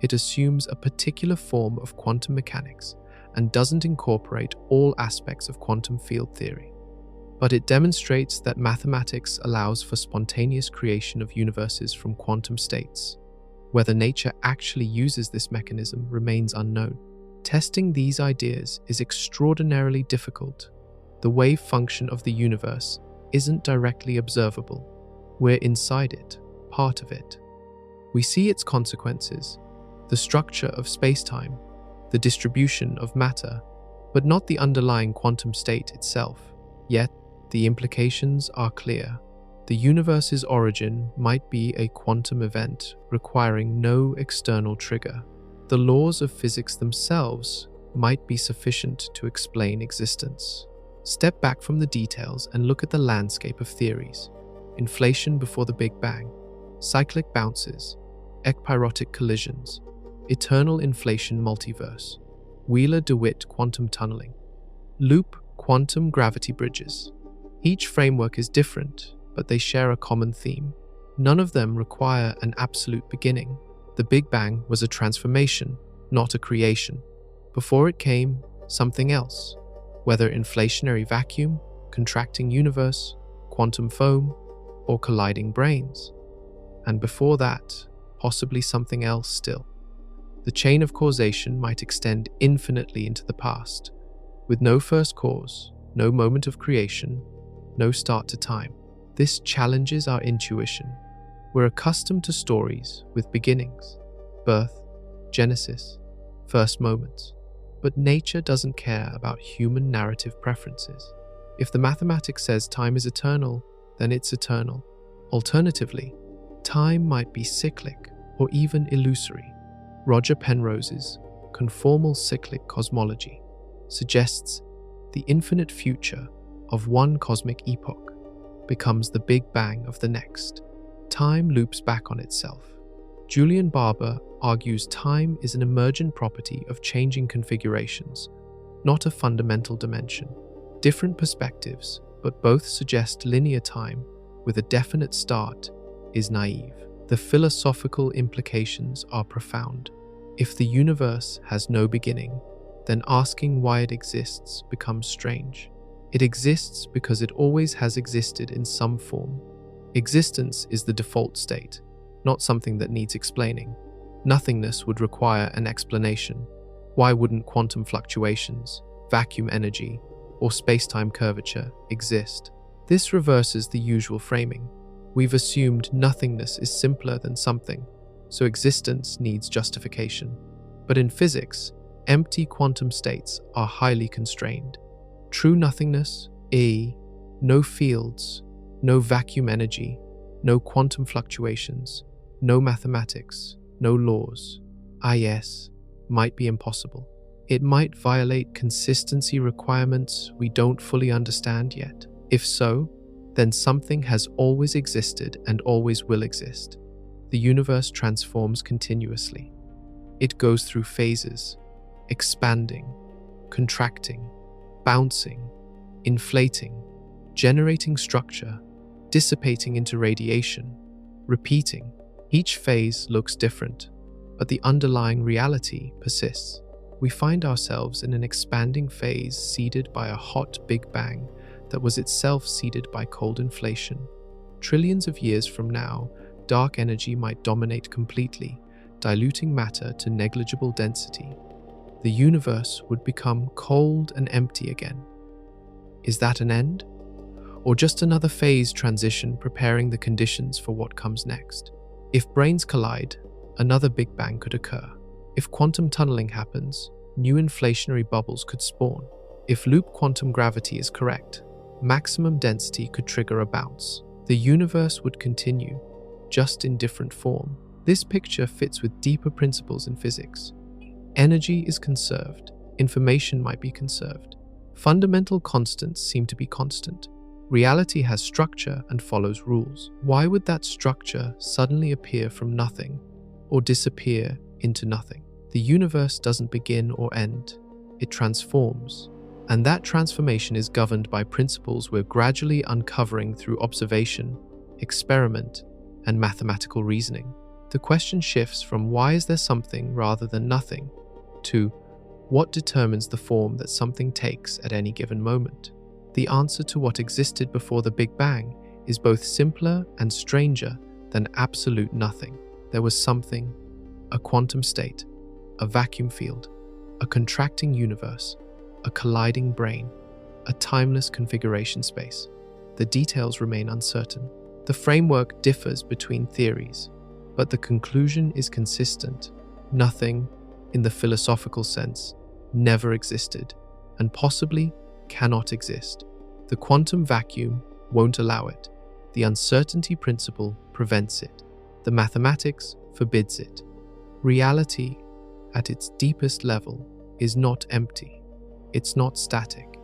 It assumes a particular form of quantum mechanics and doesn't incorporate all aspects of quantum field theory. But it demonstrates that mathematics allows for spontaneous creation of universes from quantum states. Whether nature actually uses this mechanism remains unknown. Testing these ideas is extraordinarily difficult. The wave function of the universe isn't directly observable. We're inside it, part of it. We see its consequences, the structure of spacetime, the distribution of matter, but not the underlying quantum state itself. Yet, the implications are clear. The universe's origin might be a quantum event requiring no external trigger. The laws of physics themselves might be sufficient to explain existence. Step back from the details and look at the landscape of theories. Inflation before the Big Bang, cyclic bounces, ekpyrotic collisions, eternal inflation multiverse, Wheeler-DeWitt quantum tunneling, loop quantum gravity bridges. Each framework is different, but they share a common theme. None of them require an absolute beginning. The Big Bang was a transformation, not a creation. Before it came something else, whether inflationary vacuum, contracting universe, quantum foam, or colliding brains. And before that, possibly something else still. The chain of causation might extend infinitely into the past, with no first cause, no moment of creation, no start to time. This challenges our intuition. We're accustomed to stories with beginnings, birth, genesis, first moments. But nature doesn't care about human narrative preferences. If the mathematics says time is eternal, then it's eternal. Alternatively, time might be cyclic or even illusory. Roger Penrose's conformal cyclic cosmology suggests the infinite future of one cosmic epoch becomes the Big Bang of the next. Time loops back on itself. Julian Barber argues time is an emergent property of changing configurations, not a fundamental dimension. Different perspectives, but both suggest linear time with a definite start is naive. The philosophical implications are profound. If the universe has no beginning, then asking why it exists becomes strange. It exists because it always has existed in some form. Existence is the default state, not something that needs explaining. Nothingness would require an explanation. Why wouldn't quantum fluctuations, vacuum energy, or space-time curvature exist? This reverses the usual framing. We've assumed nothingness is simpler than something, so existence needs justification. But in physics, empty quantum states are highly constrained. True nothingness, i.e., no fields, no vacuum energy, no quantum fluctuations, no mathematics, no laws, i.e., might be impossible. It might violate consistency requirements we don't fully understand yet. If so, then something has always existed and always will exist. The universe transforms continuously. It goes through phases, expanding, contracting, bouncing, inflating, generating structure, dissipating into radiation, repeating. Each phase looks different, but the underlying reality persists. We find ourselves in an expanding phase seeded by a hot Big Bang that was itself seeded by cold inflation. Trillions of years from now, dark energy might dominate completely, diluting matter to negligible density. The universe would become cold and empty again. Is that an end? Or just another phase transition preparing the conditions for what comes next? If brains collide, another Big Bang could occur. If quantum tunneling happens, new inflationary bubbles could spawn. If loop quantum gravity is correct, maximum density could trigger a bounce. The universe would continue, just in different form. This picture fits with deeper principles in physics. Energy is conserved, information might be conserved. Fundamental constants seem to be constant. Reality has structure and follows rules. Why would that structure suddenly appear from nothing or disappear into nothing? The universe doesn't begin or end, it transforms. And that transformation is governed by principles we're gradually uncovering through observation, experiment, and mathematical reasoning. The question shifts from why is there something rather than nothing to what determines the form that something takes at any given moment. The answer to what existed before the Big Bang is both simpler and stranger than absolute nothing. There was something, a quantum state, a vacuum field, a contracting universe, a colliding brain, a timeless configuration space. The details remain uncertain. The framework differs between theories, but the conclusion is consistent. Nothing, in the philosophical sense, never existed, and possibly cannot exist. The quantum vacuum won't allow it. The uncertainty principle prevents it. The mathematics forbids it. Reality, at its deepest level, is not empty. It's not static.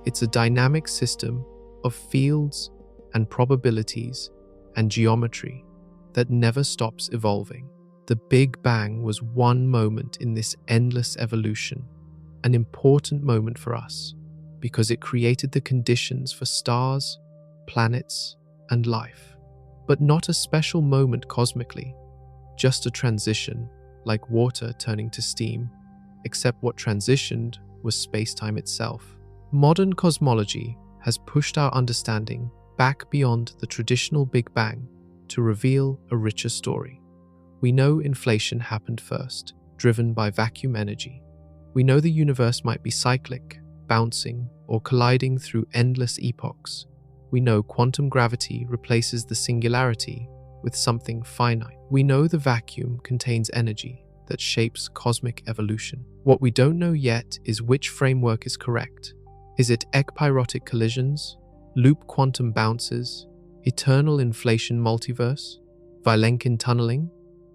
It's a dynamic system of fields and probabilities and geometry that never stops evolving. The Big Bang was one moment in this endless evolution, an important moment for us because it created the conditions for stars, planets, and life. but not a special moment cosmically, just a transition, like water turning to steam, except what transitioned was space-time itself. Modern cosmology has pushed our understanding back beyond the traditional Big Bang to reveal a richer story. We know inflation happened first, driven by vacuum energy. We know the universe might be cyclic, bouncing, or colliding through endless epochs. We know quantum gravity replaces the singularity with something finite. We know the vacuum contains energy that shapes cosmic evolution. What we don't know yet is which framework is correct. Is it ekpyrotic collisions, loop quantum bounces, eternal inflation multiverse, Vilenkin tunneling?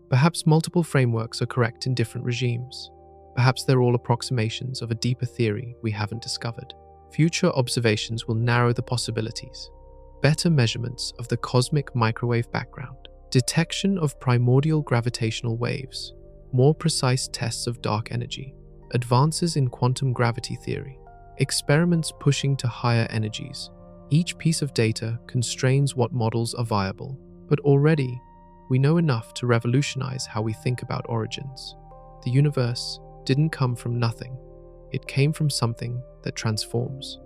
Perhaps multiple frameworks are correct in different regimes. Perhaps they're all approximations of a deeper theory we haven't discovered. Future observations will narrow the possibilities. Better measurements of the cosmic microwave background, detection of primordial gravitational waves, more precise tests of dark energy, advances in quantum gravity theory, experiments pushing to higher energies. Each piece of data constrains what models are viable, but already we know enough to revolutionize how we think about origins. The universe didn't come from nothing. It came from something that transforms.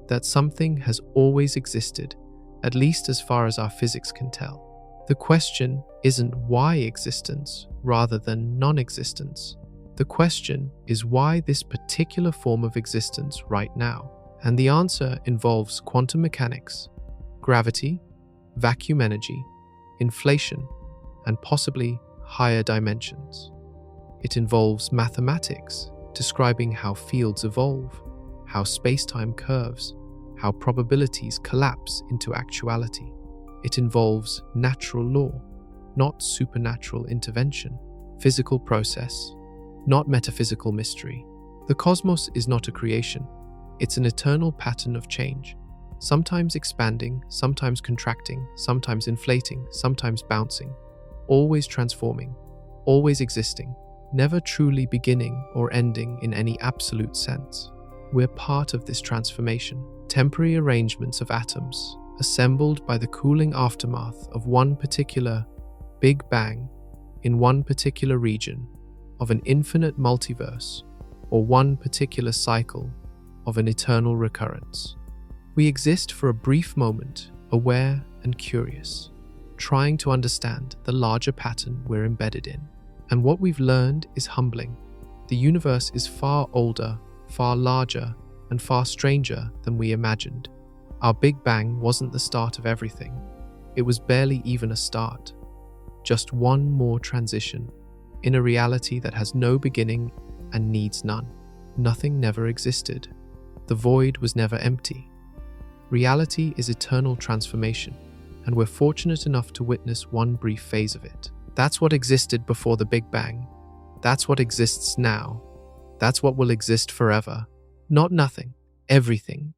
That something has always existed, at least as far as our physics can tell. The question isn't why existence rather than non-existence. The question is why this particular form of existence right now. And the answer involves quantum mechanics, gravity, vacuum energy, inflation, and possibly higher dimensions. It involves mathematics, describing how fields evolve, how space-time curves, how probabilities collapse into actuality. It involves natural law, not supernatural intervention, physical process, not metaphysical mystery. The cosmos is not a creation. It's an eternal pattern of change, sometimes expanding, sometimes contracting, sometimes inflating, sometimes bouncing, always transforming, always existing, never truly beginning or ending in any absolute sense. We're part of this transformation, temporary arrangements of atoms, assembled by the cooling aftermath of one particular Big Bang in one particular region of an infinite multiverse, or one particular cycle of an eternal recurrence. We exist for a brief moment, aware and curious, trying to understand the larger pattern we're embedded in. And what we've learned is humbling. The universe is far older, far larger, and far stranger than we imagined. Our Big Bang wasn't the start of everything. It was barely even a start. Just one more transition in a reality that has no beginning and needs none. Nothing never existed. The void was never empty. Reality is eternal transformation, and we're fortunate enough to witness one brief phase of it. That's what existed before the Big Bang. That's what exists now. That's what will exist forever. Not nothing, everything.